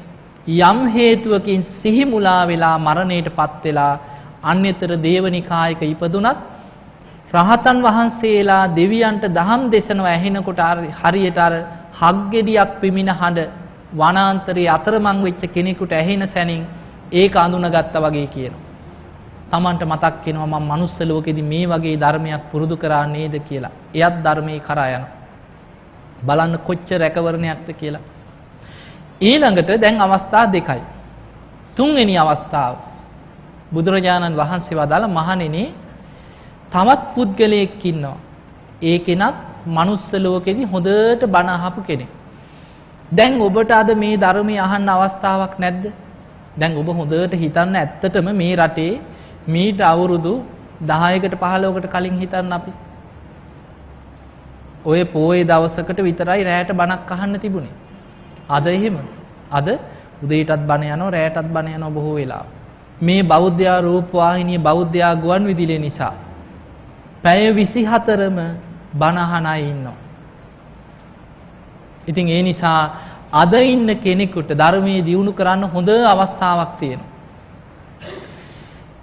යම් හේතුවකින් සිහි මුලා වෙලා මරණයටපත් වෙලා අන්‍යතර දේවනිකායක ඉපදුනත් රහතන් වහන්සේලා දෙවියන්ට දහම් දෙසනවා ඇහෙනකොට හරියට අර හග්ගෙඩියක් පිමින හඬ වනාන්තරයේ අතරමං වෙච්ච කෙනෙකුට ඇහෙන සැනින් ඒක අඳුනගත්තා වගේ කියනවා. Tamanට මතක් වෙනවා මම මනුස්ස ලෝකෙදී මේ වගේ ධර්මයක් පුරුදු කරා නේද කියලා. එයත් ධර්මයේ කරා යනවා. බලන්න කොච්චර රැකවරණයක්ද කියලා. ඊළඟට දැන් අවස්ථා දෙකයි. තුන්වෙනි අවස්ථාව බුදුරජාණන් වහන්සේ වදාළ මහණෙනි තවත් පුද්ගලයෙක් ඉන්නවා. ඒ කෙනත් මනුස්ස ලෝකෙදී හොඳට බණ අහපු කෙනෙක්. දැන් ඔබට අද මේ ධර්මය අහන්න අවස්ථාවක් නැද්ද? දැන් ඔබ හොඳට හිතන්න ඇත්තටම මේ රටේ මීට අවුරුදු 10කට 15කට කලින් හිතන්න අපි ඔය පොයේ දවසකට විතරයි රැයට බණක් අහන්න තිබුණේ. අද එහෙම. අද උදේටත් බණ යනවා රැයටත් බණ යනවා බොහෝ වෙලා. මේ බෞද්ධ රූපවාහිනිය බෞද්ධ ගුවන් විදුලිය නිසා පැය 24ම බණ අහන අය ඉන්නවා. ඉතින් ඒ නිසා අද ඉන්න කෙනෙකුට ධර්මයේ දියුණු කරන්න හොඳ අවස්ථාවක් තියෙනවා.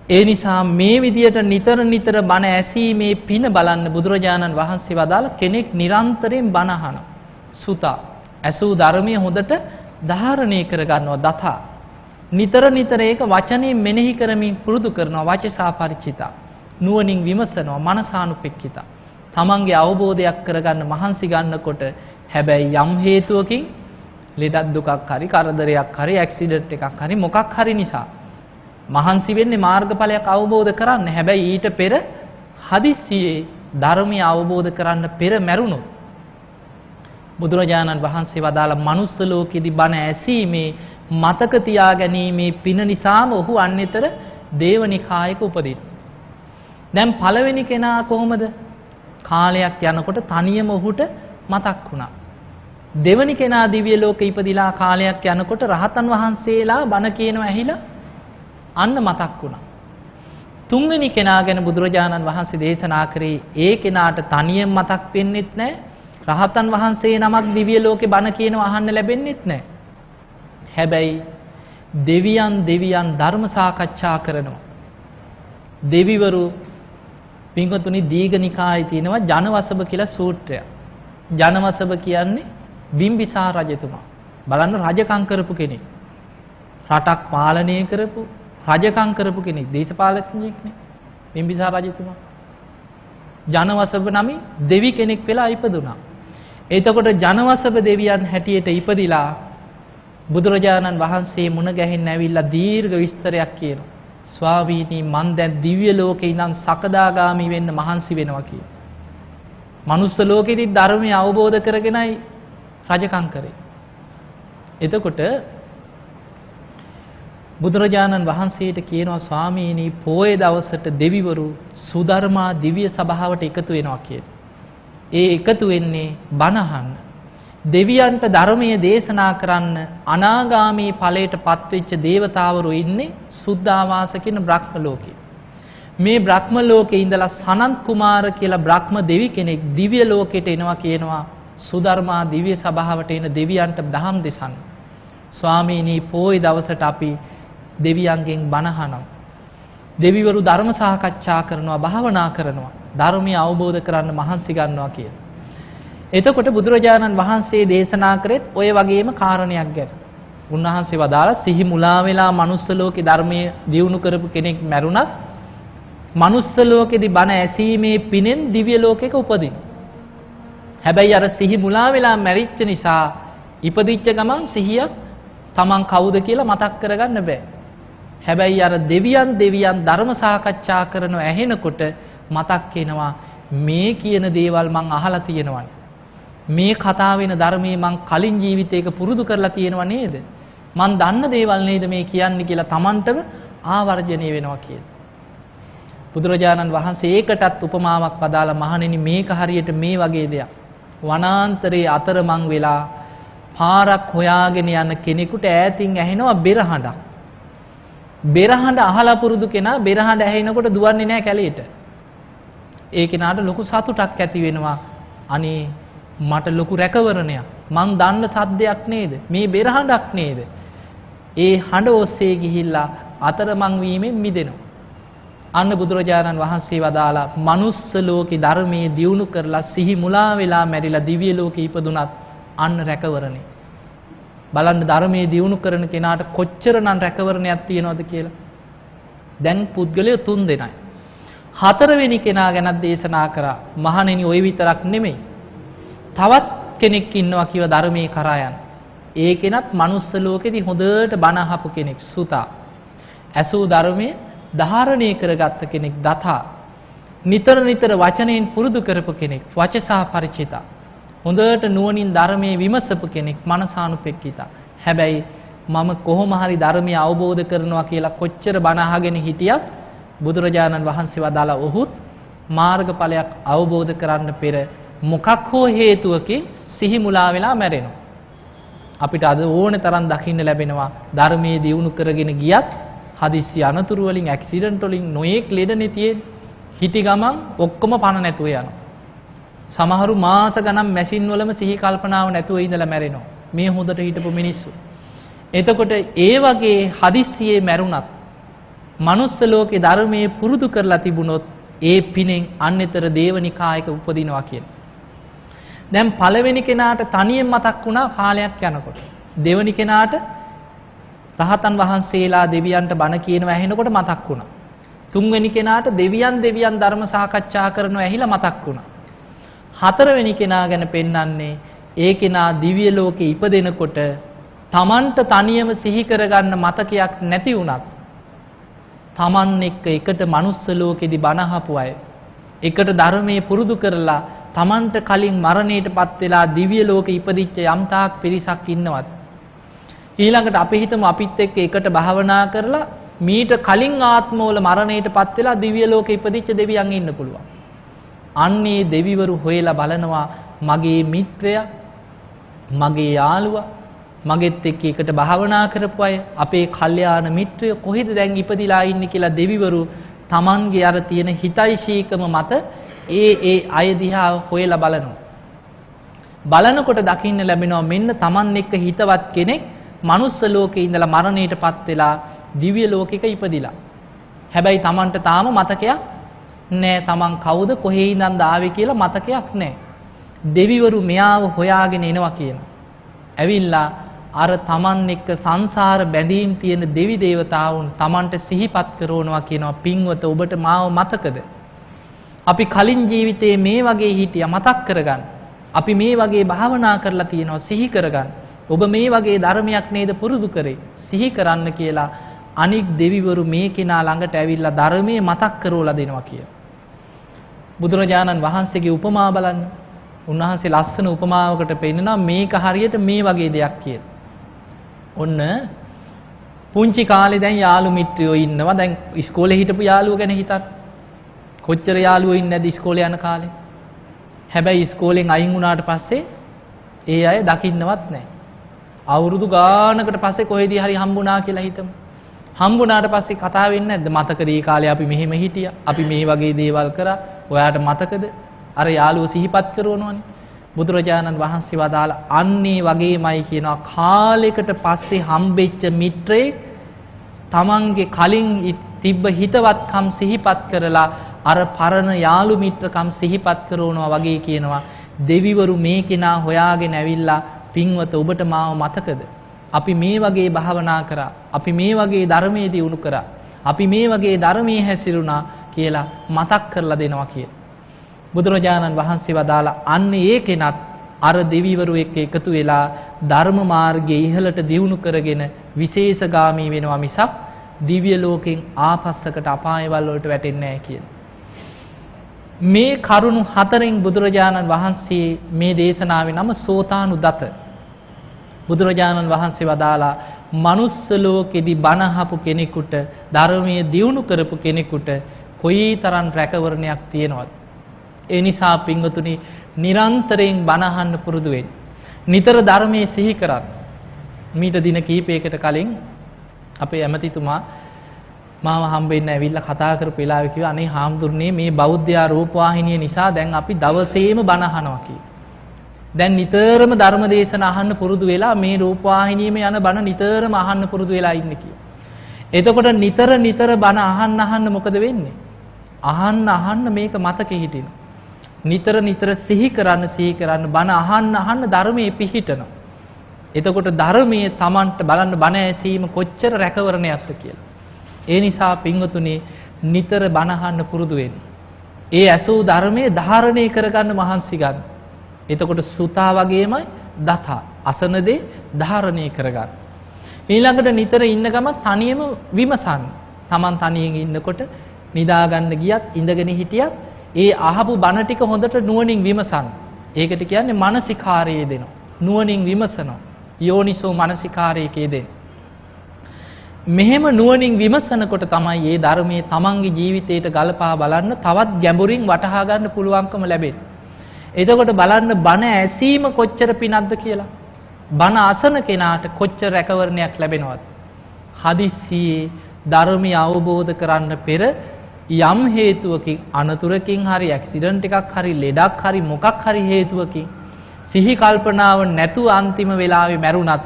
ඒ නිසා මේ විදියට නිතර බණ ඇසීමේ පින බලන්න බුදුරජාණන් වහන්සේ වදාළ කෙනෙක් නිරන්තරයෙන් බණ අහනවා. සුතා ඇසූ ධර්මයේ හොඳට ධාරණය කර ගන්නවා දතා. නිතර ඒක වචනේ මෙනෙහි කරමින් පුරුදු කරනවා වචසා පරිචිතා. නුවණින් විමසනවා මනසානුපෙක්කිතා. තමන්ගේ අවබෝධයක් කරගන්න මහන්සි ගන්නකොට හැබැයි යම් හේතුවකින් ලෙඩක් දුකක් හරි කරදරයක් හරි ඇක්සිඩන්ට් එකක් හරි මොකක් හරි නිසා මහන්සි වෙන්නේ මාර්ගඵලයක් අවබෝධ කරන්න. හැබැයි ඊට පෙර හදිස්සියේ ධර්මය අවබෝධ කරන්න පෙර මැරුණොත් බුදුරජාණන් වහන්සේ වදාළ මනුස්ස ලෝකෙදී බණ ඇසීමේ මතක තියා ගැනීමේ පින නිසාම ඔහු අන්‍යතර දේවනිකායක උපදින. දැන් පළවෙනි කෙනා කොහොමද? කාලයක් යනකොට තනියම ඔහුට මතක් වුණා. දෙවනි කෙනා දිව්‍ය ලෝකෙ ඉපදිලා කාලයක් යනකොට රහතන් වහන්සේලා බණ කියනවා ඇහිලා අන්න මතක් වුණා. තුන්වෙනි කෙනා ගැන බුදුරජාණන් වහන්සේ දේශනා කරේ ඒ කෙනාට තනියෙන් මතක් වෙන්නෙත් නැහැ. රහතන් වහන්සේ නමක් දිව්‍ය ලෝකේ බණ කියනවා අහන්න ලැබෙන්නෙත් නැහැ. හැබැයි දෙවියන් ධර්ම සාකච්ඡා කරනවා. දෙවිවරු පින්වතුනි දීඝනිකායේ තියෙනවා ජනවසබ කියලා සූත්‍රය. ජනවසබ කියන්නේ බිම්බිසාර රජතුමා. බලන්න රජකම් කරපු කෙනෙක්. රටක් පාලනය කරපු රජකම් කරපු කෙනෙක්. දේශපාලඥයෙක් නේ බිම්බිසාර රජතුමා. ජනවසබ නමින් දෙවි කෙනෙක් වෙලා ඉපදුනා. එතකොට ජනවසබ දෙවියන් හැටියට ඉපදිලා බුදුරජාණන් වහන්සේ මුණ ගැහෙන්න ඇවිල්ලා දීර්ඝ විස්තරයක් කියනවා. ස්වාමීනි මන් දැන් දිව්‍ය ලෝකේ ඉඳන් සකදාගාමි වෙන්න මහන්සි වෙනවා කියලා. මනුස්ස ලෝකෙදි ධර්මය අවබෝධ කරගෙනයි රජකම් කරේ. එතකොට බුදුරජාණන් වහන්සේට කියනවා ස්වාමීනි පොයේ දවසට දෙවිවරු සුධර්මා දිව්‍ය සභාවට එකතු වෙනවා කියලා. ඒ එකතු වෙන්නේ බණ අහන්න. දෙවියන්ට ධර්මයේ දේශනා කරන්න අනාගාමී ඵලයට පත්වෙච්ච දේවතාවරු ඉන්නේ සුද්ධාවාස කියන බ්‍රහ්ම ලෝකේ. මේ බ්‍රහ්ම ලෝකේ ඉඳලා සනන්ත් කුමාර කියලා බ්‍රහ්ම දෙවි කෙනෙක් දිව්‍ය ලෝකෙට එනවා කියනවා සුධර්මා දිව්‍ය සභාවට එන දෙවියන්ට දහම් දෙසන්න. ස්වාමීනි පොයේ දවසට අපි දෙවියන්ගෙන් බණ අහනවා. දෙවිවරු ධර්ම සාකච්ඡා කරනවා භාවනා කරනවා. ධර්මය අවබෝධ කරන්න මහන්සි ගන්නවා කියලා. එතකොට බුදුරජාණන් වහන්සේ දේශනා කරෙත් ඔය වගේම කාරණයක් ගැන. උන්වහන්සේ වදාලා සිහි මුලා වෙලා manuss ලෝකේ ධර්මයේ දියුණු කරපු කෙනෙක් මැරුණත් manuss ලෝකෙදී බණ ඇසීමේ පිනෙන් දිව්‍ය ලෝකයක උපදින. හැබැයි අර සිහි මුලා වෙලා මැරිච්ච නිසා ඉපදිච්ච ගමන් සිහියක් Taman කවුද කියලා මතක් කරගන්න බෑ. හැබැයි අර දෙවියන් ධර්ම සාකච්ඡා කරන ඇහෙනකොට මතක් වෙනවා මේ කියන දේවල් මං අහලා තියෙනවනේ. මේ කතා වෙන ධර්මයේ මං කලින් ජීවිතයක පුරුදු කරලා තියෙනව නේද? මං දන්න දේවල් නේද මේ කියන්නේ කියලා Tamanටම ආවර්ජණය වෙනවා කියලා. බුදුරජාණන් වහන්සේ ඒකටත් උපමාවක් පදාලා මහණෙනි මේක හරියට මේ වගේ දෙයක්. වනාන්තරයේ අතරමං වෙලා පාරක් හොයාගෙන යන කෙනෙකුට ඈතින් ඇහෙනවා බෙරහඬක්. බෙරහඬ අහලා පුරුදු කෙනා බෙරහඬ ඇහෙනකොට දුවන්නේ නැහැ කැලේට. ඒ කෙනාට ලොකු සතුටක් ඇති වෙනවා. අනේ මට ලොකු රැකවරණයක්. මං දන්න සද්දයක් නේද? මේ බෙරහඬක් නේද? ඒ හඬ ඔස්සේ ගිහිල්ලා අතරමං වීමෙන් මිදෙනවා. අන්න බුදුරජාණන් වහන්සේ වදාලා manuss ලෝකේ ධර්මයේ දියුණු කරලා සිහි මුලා වෙලා මැරිලා දිව්‍ය ලෝකේ ඉපදුනත් අන්න රැකවරණේ. බලන්න ධර්මයේ දියුණු කරන කෙනාට කොච්චරනම් රැකවරණයක් තියෙනවද කියලා. දැන් පුද්ගලයෝ 3 දෙනයි. 4 වෙනි කෙනා ගැන දේශනා කරා. මහණෙනි ඔය විතරක් නෙමෙයි. තවත් කෙනෙක් ඉන්නවා කිව ධර්මයේ කරා යන. ඒ කෙනත් manuss ලෝකෙදී හොඳට බණ අහපු කෙනෙක් සුතා. ඇසූ ධර්මයේ ධාරණය කරගත්ත කෙනෙක් දතා. නිතර වචනෙන් පුරුදු කරපු කෙනෙක් වචසා පරිචිතා. හොඳට නුවණින් ධර්මයේ විමසපු කෙනෙක් මනසානුපෙක්කිතා. හැබැයි මම කොහොම හරි ධර්මය අවබෝධ කරනවා කියලා කොච්චර බණ අහගෙන හිටියත් බුදුරජාණන් වහන්සේ වදාලා ඔහුත් මාර්ගඵලයක් අවබෝධ කරන්න පෙර මොකක් හෝ හේතුවකින් සිහි මුලා වෙලා මැරෙනවා. අපිට අද ඕනේ තරම් දකින්න ලැබෙනවා ධර්මයේ දියුණු කරගෙන ගියත් හදිස්සි අනතුරු වලින් ඇක්සිඩන්ට් වලින් නොයේක් ලෙඩනේ තියෙන්නේ. හිටි ගමන් ඔක්කොම පණ නැතුව යනවා. සමහරු මාස ගණන් මැෂින් වලම සිහි කල්පනාව නැතුව ඉඳලා මැරෙනවා. මේ හොඳට හිටපු මිනිස්සු. එතකොට ඒ වගේ හදිස්සියේ මැරුණත් මනුස්ස ලෝකේ ධර්මයේ පුරුදු කරලා තිබුණොත් ඒ පිනෙන් අන්‍යතර දේවනිකායක උපදිනවා කියන. දැන් පළවෙනි කෙනාට තනියෙන් මතක් වුණා කාලයක් යනකොට. දෙවෙනි කෙනාට රහතන් වහන්සේලා දෙවියන්ට බණ කියනවා ඇහෙනකොට මතක් වුණා. තුන්වෙනි කෙනාට දෙවියන් ධර්ම සාකච්ඡා කරනවා ඇහිලා මතක් වුණා. හතරවෙනි කෙනා ගැන පෙන්වන්නේ ඒ කෙනා දිව්‍ය ලෝකේ ඉපදෙනකොට තමන්ට තනියම සිහි කරගන්න මතකයක් නැති වුණත් තමන් එක්ක එකට මනුස්ස ලෝකෙදි බණ අහපු අය එකට ධර්මයේ පුරුදු කරලා තමන්ට කලින් මරණයටපත් වෙලා දිව්‍ය ලෝකෙ ඉපදිච්ච යම්තාක් පිරිසක් ඉන්නවත් ඊළඟට අපි හිතමු අපිත් එක්ක එකට භාවනා කරලා මීට කලින් ආත්මවල මරණයටපත් වෙලා දිව්‍ය ලෝකෙ ඉපදිච්ච දෙවියන් ඉන්න පුළුවන්. අන්නේ දෙවිවරු හොයලා බලනවා මගේ මිත්‍රයා මගේ යාළුවා මගෙත් එක්ක එකට භාවනා කරපු අය අපේ කල්යාණ මිත්‍රය කොහෙද දැන් ඉපදිලා ඉන්නේ කියලා දෙවිවරු Tamanගේ අර තියෙන හිතයිශීකම මත ඒ අය දිහා හොයලා බලනවා. බලනකොට දකින්න ලැබෙනවා මෙන්න Taman එක්ක හිතවත් කෙනෙක් මනුස්ස ලෝකේ ඉඳලා මරණයටපත් වෙලා දිව්‍ය ලෝකෙක ඉපදිලා. හැබැයි Tamanට තාම මතකයක් නෑ Taman කවුද කොහේ ඉඳන්ද ආවේ කියලා මතකයක් නෑ. දෙවිවරු මෙයාව හොයාගෙන එනවා කියනවා. ඇවිල්ලා අර Taman එක්ක සංසාර බැඳීම් තියෙන දෙවි දේවතාවුන් Tamanට සිහිපත් කරනවා කියනවා පින්වත ඔබට මාව මතකද? අපි කලින් ජීවිතේ මේ වගේ හිටියා මතක් කරගන්න. අපි මේ වගේ භාවනා කරලා තියෙනවා සිහි කරගන්න. ඔබ මේ වගේ ධර්මයක් නේද පුරුදු කරේ සිහි කරන්න කියලා අනික් දෙවිවරු මේ කෙනා ළඟට ඇවිල්ලා ධර්මයේ මතක් කරවලා දෙනවා කියලා. බුදුරජාණන් වහන්සේගේ උපමා බලන්න. උන්වහන්සේ ලස්සන උපමාවකට පෙන්නනවා මේක හරියට මේ වගේ දෙයක් කියලා. ඔන්න පුංචි කාලේ දැන් යාළු මිත්‍රයෝ ඉන්නවා. දැන් ඉස්කෝලේ හිටපු යාළුවෝ ගැන හිතන්න. කොච්චර යාළුවෝ ඉන්නේ නැද්ද ඉස්කෝලේ යන කාලේ? හැබැයි ඉස්කෝලෙන් අයින් වුණාට පස්සේ ඒ අය දකින්නවත් නැහැ. අවුරුදු ගානකට පස්සේ කොහෙදී හරි හම්බුණා කියලා හිතමු. හම්බුණාට පස්සේ කතා වෙන්නේ නැද්ද? මතකද මේ කාලේ අපි මෙහෙම හිටියා? අපි මේ වගේ දේවල් කරා. ඔයාට මතකද? අර යාළුව සිහිපත් කරනවනේ. බුදුරජාණන් වහන්සේ වදාළ අන්නේ වගේමයි කියනවා කාලයකට පස්සේ හම්බෙච්ච මිත්‍රයෙක් තමන්ගේ කලින් තිබ්බ හිතවත්කම් සිහිපත් කරලා අර පරණ යාළු මිත්‍රකම් සිහිපත් කරනවා වගේ කියනවා දෙවිවරු මේ කෙනා හොයාගෙන ඇවිල්ලා පින්වත ඔබට මාව මතකද? අපි මේ වගේ භාවනා කරා. අපි මේ වගේ ධර්මයේ දියුණු කරා. අපි මේ වගේ ධර්මයේ හැසිරුණා කියලා මතක් කරලා දෙනවා කියලා. බුදුරජාණන් වහන්සේ වදාලා අන්න ඒ කෙනත් අර දෙවිවරු එක්ක එකතු වෙලා ධර්ම මාර්ගයේ ඉහළට දියුණු කරගෙන විශේෂගාමී වෙනවා මිසක් දිව්‍ය ලෝකෙන් ආපස්සකට අපායවල වලට වැටෙන්නේ නැහැ කියන. මේ කරුණු හතරෙන් බුදුරජාණන් වහන්සේ මේ දේශනාවේ නම සෝතානුදත. බුදුරජාණන් වහන්සේ වදාලා මනුස්ස ලෝකෙදි බණ අහපු කෙනෙකුට ධර්මයේ දියුණු කරපු කෙනෙකුට කොයිතරම් රැකවරණයක් තියෙනවද? ඒ නිසා පින්වතුනි නිරන්තරයෙන් බණ අහන්න පුරුදු වෙන්න. නිතර ධර්මයේ සිහි කරන්න. මීට දින කීපයකට කලින් අපේ ඇමතිතුමා මාව හම්බෙන්න ඇවිල්ලා කතා කරපු වෙලාවේ කිව්වා අනේ හාමුදුරනේ මේ බෞද්ධ රූපවාහිනිය නිසා දැන් අපි දවසේම බණ අහනවා කියලා. දැන් නිතරම ධර්ම දේශන අහන්න පුරුදු වෙලා මේ රූපවාහිනියේම යන බණ නිතරම අහන්න පුරුදු වෙලා ඉන්නේ කියලා. එතකොට නිතර බණ අහන්න මොකද වෙන්නේ? අහන්න මේක මතකෙ හිටිනවා. නිතර සිහි කරන්න බණ අහන්න ධර්මයේ පිහිටනවා. එතකොට ධර්මයේ Tamanට බලන්න බණ ඇසීම කොච්චර රැකවරණයක්ද කියලා. ඒ නිසා පින්වතුනි නිතර බණ අහන්න පුරුදු වෙන්න. ඒ ඇසූ ධර්මයේ ධාරණය කරගන්න මහන්සි ගන්න. එතකොට සුතා වගේමයි දතා අසන දේ ධාරණය කරගන්න. ඊළඟට නිතර ඉන්න ගම තනියම විමසන්න. Taman තනියෙන් ඉන්නකොට නිදා ගන්න ගියත් ඉඳගෙන හිටියත් ඒ අහපු බණ ටික හොඳට නුවණින් විමසන්න. ඒකට කියන්නේ මානසිකාරයේ දෙනවා. නුවණින් විමසනවා. යෝනිසෝ මානසිකාරයේ දෙන්නේ. මෙහෙම නුවණින් විමසනකොට තමයි මේ ධර්මයේ තමන්ගේ ජීවිතයට ගලපා බලන්න තවත් ගැඹුරින් වටහා ගන්න පුළුවන්කම ලැබෙන්නේ. එතකොට බලන්න බණ ඇසීම කොච්චර පිනක්ද කියලා. බණ අසන කෙනාට කොච්චර රැකවරණයක් ලැබෙනවද? හදිස්සියේ ධර්මය අවබෝධ කරන්න පෙර යම් හේතුවකින් අනතුරකින් හරි ඇක්සිඩන්ට් එකක් හරි ලෙඩක් හරි මොකක් හරි හේතුවකින් සිහි කල්පනාව නැතුව අන්තිම වෙලාවේ මැරුණත්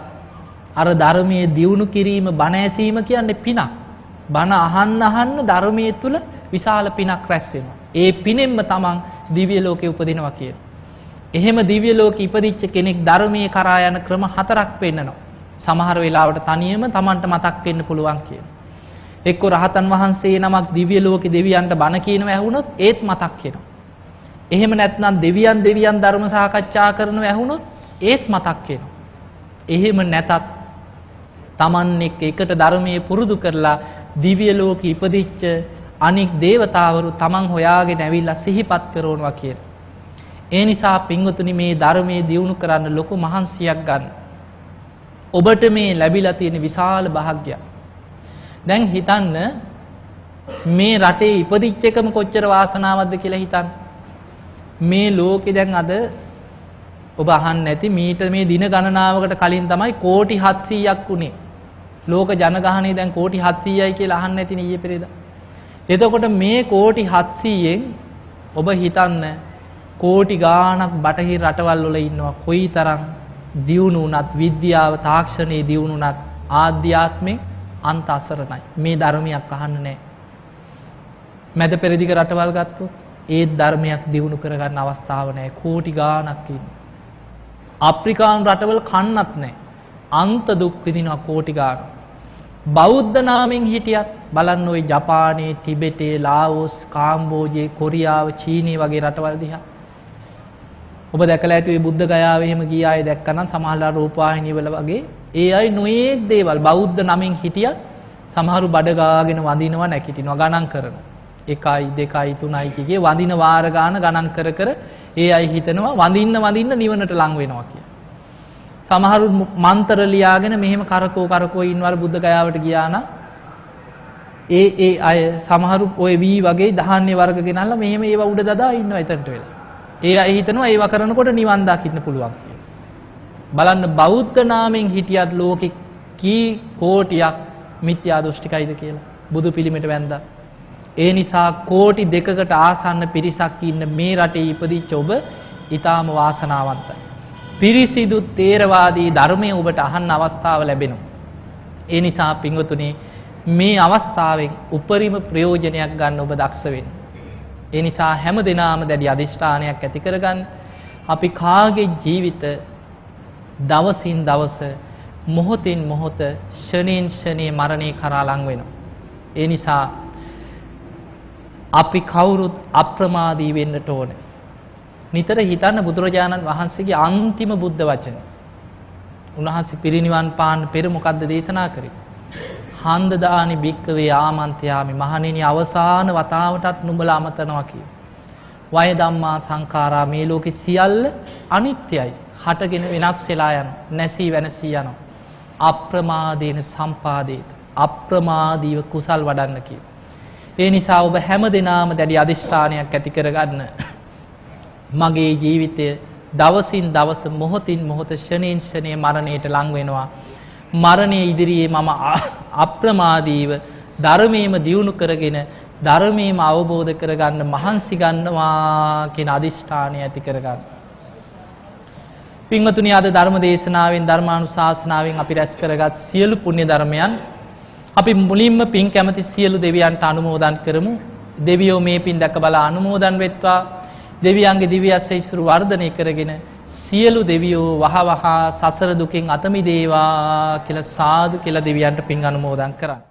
අර ධර්මයේ දියුණු කිරීම බණ ඇසීම කියන්නේ පිනක්. බණ අහන්න ධර්මයේ තුල විශාල පිනක් රැස් වෙනවා. ඒ පිනෙන්ම තමන් දිව්‍ය ලෝකේ උපදිනවා කියන. එහෙම දිව්‍ය ලෝකෙ ඉපදිච්ච කෙනෙක් ධර්මයේ කරා යන ක්‍රම 4ක් පෙන්නනවා. සමහර වෙලාවට තනියම තමන්ට මතක් වෙන්න පුළුවන් කියන. එක්ක රහතන් වහන්සේ නමක් දිව්‍ය ලෝකේ දෙවියන්ට බණ කියනව ඇහුනොත් ඒත් මතක් වෙනවා. එහෙම නැත්නම් දෙවියන් ධර්ම සාකච්ඡා කරනව ඇහුනොත් ඒත් මතක් වෙනවා. එහෙම නැතත් තමන් එකට ධර්මයේ පුරුදු කරලා දිව්‍ය ලෝකෙ ඉපදිච්ච අනික් දේවතාවරු තමන් හොයාගෙන ඇවිල්ලා සිහිපත් කරනවා කියන. ඒ නිසා පින්වතුනි මේ ධර්මයේ දියුණු කරන්න ලොකු මහන්සියක් ගන්න. ඔබට මේ ලැබිලා තියෙන විශාල භාග්‍යයක්. දැන් හිතන්න මේ රටේ ඉපදිච්ච එකම කොච්චර වාසනාවක්ද කියලා හිතන්න. මේ ලෝකේ දැන් අද ඔබ අහන්නේ නැති මීට මේ දින ගණනාවකට කලින් තමයි කෝටි 700ක් උනේ. ලෝක ජනගහනය දැන් කෝටි 700යි කියලා අහන්නේ නැති නේ ඊයේ පෙරේදා. එතකොට මේ කෝටි 700න් ඔබ හිතන්න කෝටි ගාණක් බටහිර රටවල් වල ඉන්නවා. කොයිතරම් දියුණු වුණත් විද්‍යාව තාක්ෂණයේ දියුණු වුණත් ආධ්‍යාත්මේ අන්ත අසරණයි. මේ ධර්මයක් අහන්න නැහැ. මැද පෙරදිග රටවල් ගත්තොත් ඒ ධර්මයක් දියුණු කරගන්න අවස්ථාව නැහැ. කෝටි ගාණක් ඉන්නවා. අප්‍රිකානු රටවල කන්නත් නැහැ. අන්ත දුක් විඳිනවා කෝටි ගාණක්. බෞද්ධ නාමෙන් හිටියත් බලන්න ওই ජපානයේ, ටිබෙටේ, ලාओස්, කාම්බෝජයේ, කොරියාව, චීනය වගේ රටවල් දිහා. ඔබ දැකලා ඇති ওই බුද්ධ ගයාවේ එහෙම ගිය අය දැක්කනම් සමහරලා රූපවාහිනිය වල වගේ ඒ අය නොයේක් දේවල් බෞද්ධ නමින් හිටියත් සමහරු බඩ ගාගෙන වඳිනවා නැකිටිනවා ගණන් කරනවා. 1යි 2යි 3යි කියේ වඳින වාර ගාන ගණන් කර කර ඒ අය හිතනවා වඳින්න නිවනට ලං වෙනවා කියලා. සමහරු මන්ත්‍ර ලියාගෙන මෙහෙම කරකෝ ඉන්නවල බුද්ධ ගයාවට ගියා නම් ඒ අය සමහරු ඔය වී වගේ ධාන්‍ය වර්ග ගෙනල්ලා මෙහෙම ඒවා උඩ දදා ඉන්නවා එතනට වෙලා. ඒ අය හිතනවා ඒවා කරනකොට නිවන් දකින්න පුළුවන් කියලා. බලන්න බෞද්ධ නාමෙන් හිටියත් ලෝකෙ කී කෝටියක් මිත්‍යා දෘෂ්ටිකයිද කියලා බුදු පිළිමෙට වැන්දා. ඒ නිසා කෝටි 2කට ආසන්න පිරිසක් ඉන්න මේ රටේ ඉපදිච්ච ඔබ ඊටාම වාසනාවන්තයි. පිරිසිදු තේරවාදී ධර්මයේ ඔබට අහන්න අවස්ථාව ලැබෙනවා. ඒ නිසා පින්වතුනි මේ අවස්ථාවෙන් උපරිම ප්‍රයෝජනයක් ගන්න ඔබ දක්ෂ වෙන්න. ඒ නිසා හැම දිනම දැඩි අදිෂ්ඨානයක් ඇති කරගන්න. අපි කාගේ ජීවිත දවසින් දවස මොහොතින් මොහොත ෂණයෙන් ෂණේ මරණය කරා ලං වෙනවා. ඒ නිසා අපි කවුරුත් අප්‍රමාදී වෙන්නට ඕනේ. නිතර හිතන්න බුදුරජාණන් වහන්සේගේ අන්තිම බුද්ධ වචන. උන්වහන්සේ පිරිනිවන් පාන්න පෙර මොකද්ද දේශනා කරේ? හන්දදානි භික්කවේ ආමන්ත්‍යාමි මහණෙනි අවසාන වතාවටත් නුඹලා අමතනවා කිය. වය ධම්මා සංඛාරා මේ ලෝකේ සියල්ල අනිත්‍යයි. හටගෙන වෙනස් වෙලා යනවා. නැසී වෙනසී යනවා. අප්‍රමාදේන සම්පාදේත. අප්‍රමාදීව කුසල් වඩන්න කිය. ඒ නිසා ඔබ හැම දිනම දැඩි අදිෂ්ඨානයක් ඇති කරගන්න. මගේ ජීවිතය දවසින් දවස මොහොතින් මොහොත ෂණයෙන් ෂණේ මරණයට ලං වෙනවා. මරණය ඉදිරියේ මම අප්‍රමාදීව ධර්මයේම දියුණු කරගෙන ධර්මයේම අවබෝධ කරගන්න මහන්සි ගන්නවා කියන අදිෂ්ඨානය ඇති කරගන්න. පින්වතුනි අද ධර්ම දේශනාවෙන් ධර්මානුශාසනාවෙන් අපි රැස් කරගත් සියලු පුණ්‍ය ධර්මයන් අපි මුලින්ම පින් කැමති සියලු දෙවියන්ට අනුමෝදන් කරමු. දෙවියෝ මේ පින් දැක බලා අනුමෝදන් වෙත්වා. දෙවියන්ගේ දිව්‍ය ආශිර්වාද වර්ධනය කරගෙන සියලු දෙවියෝ වහවහ සසර දුකින් අත මිදේවා කියලා සාදු කියලා දෙවියන්ට පින් අනුමෝදන් කරා.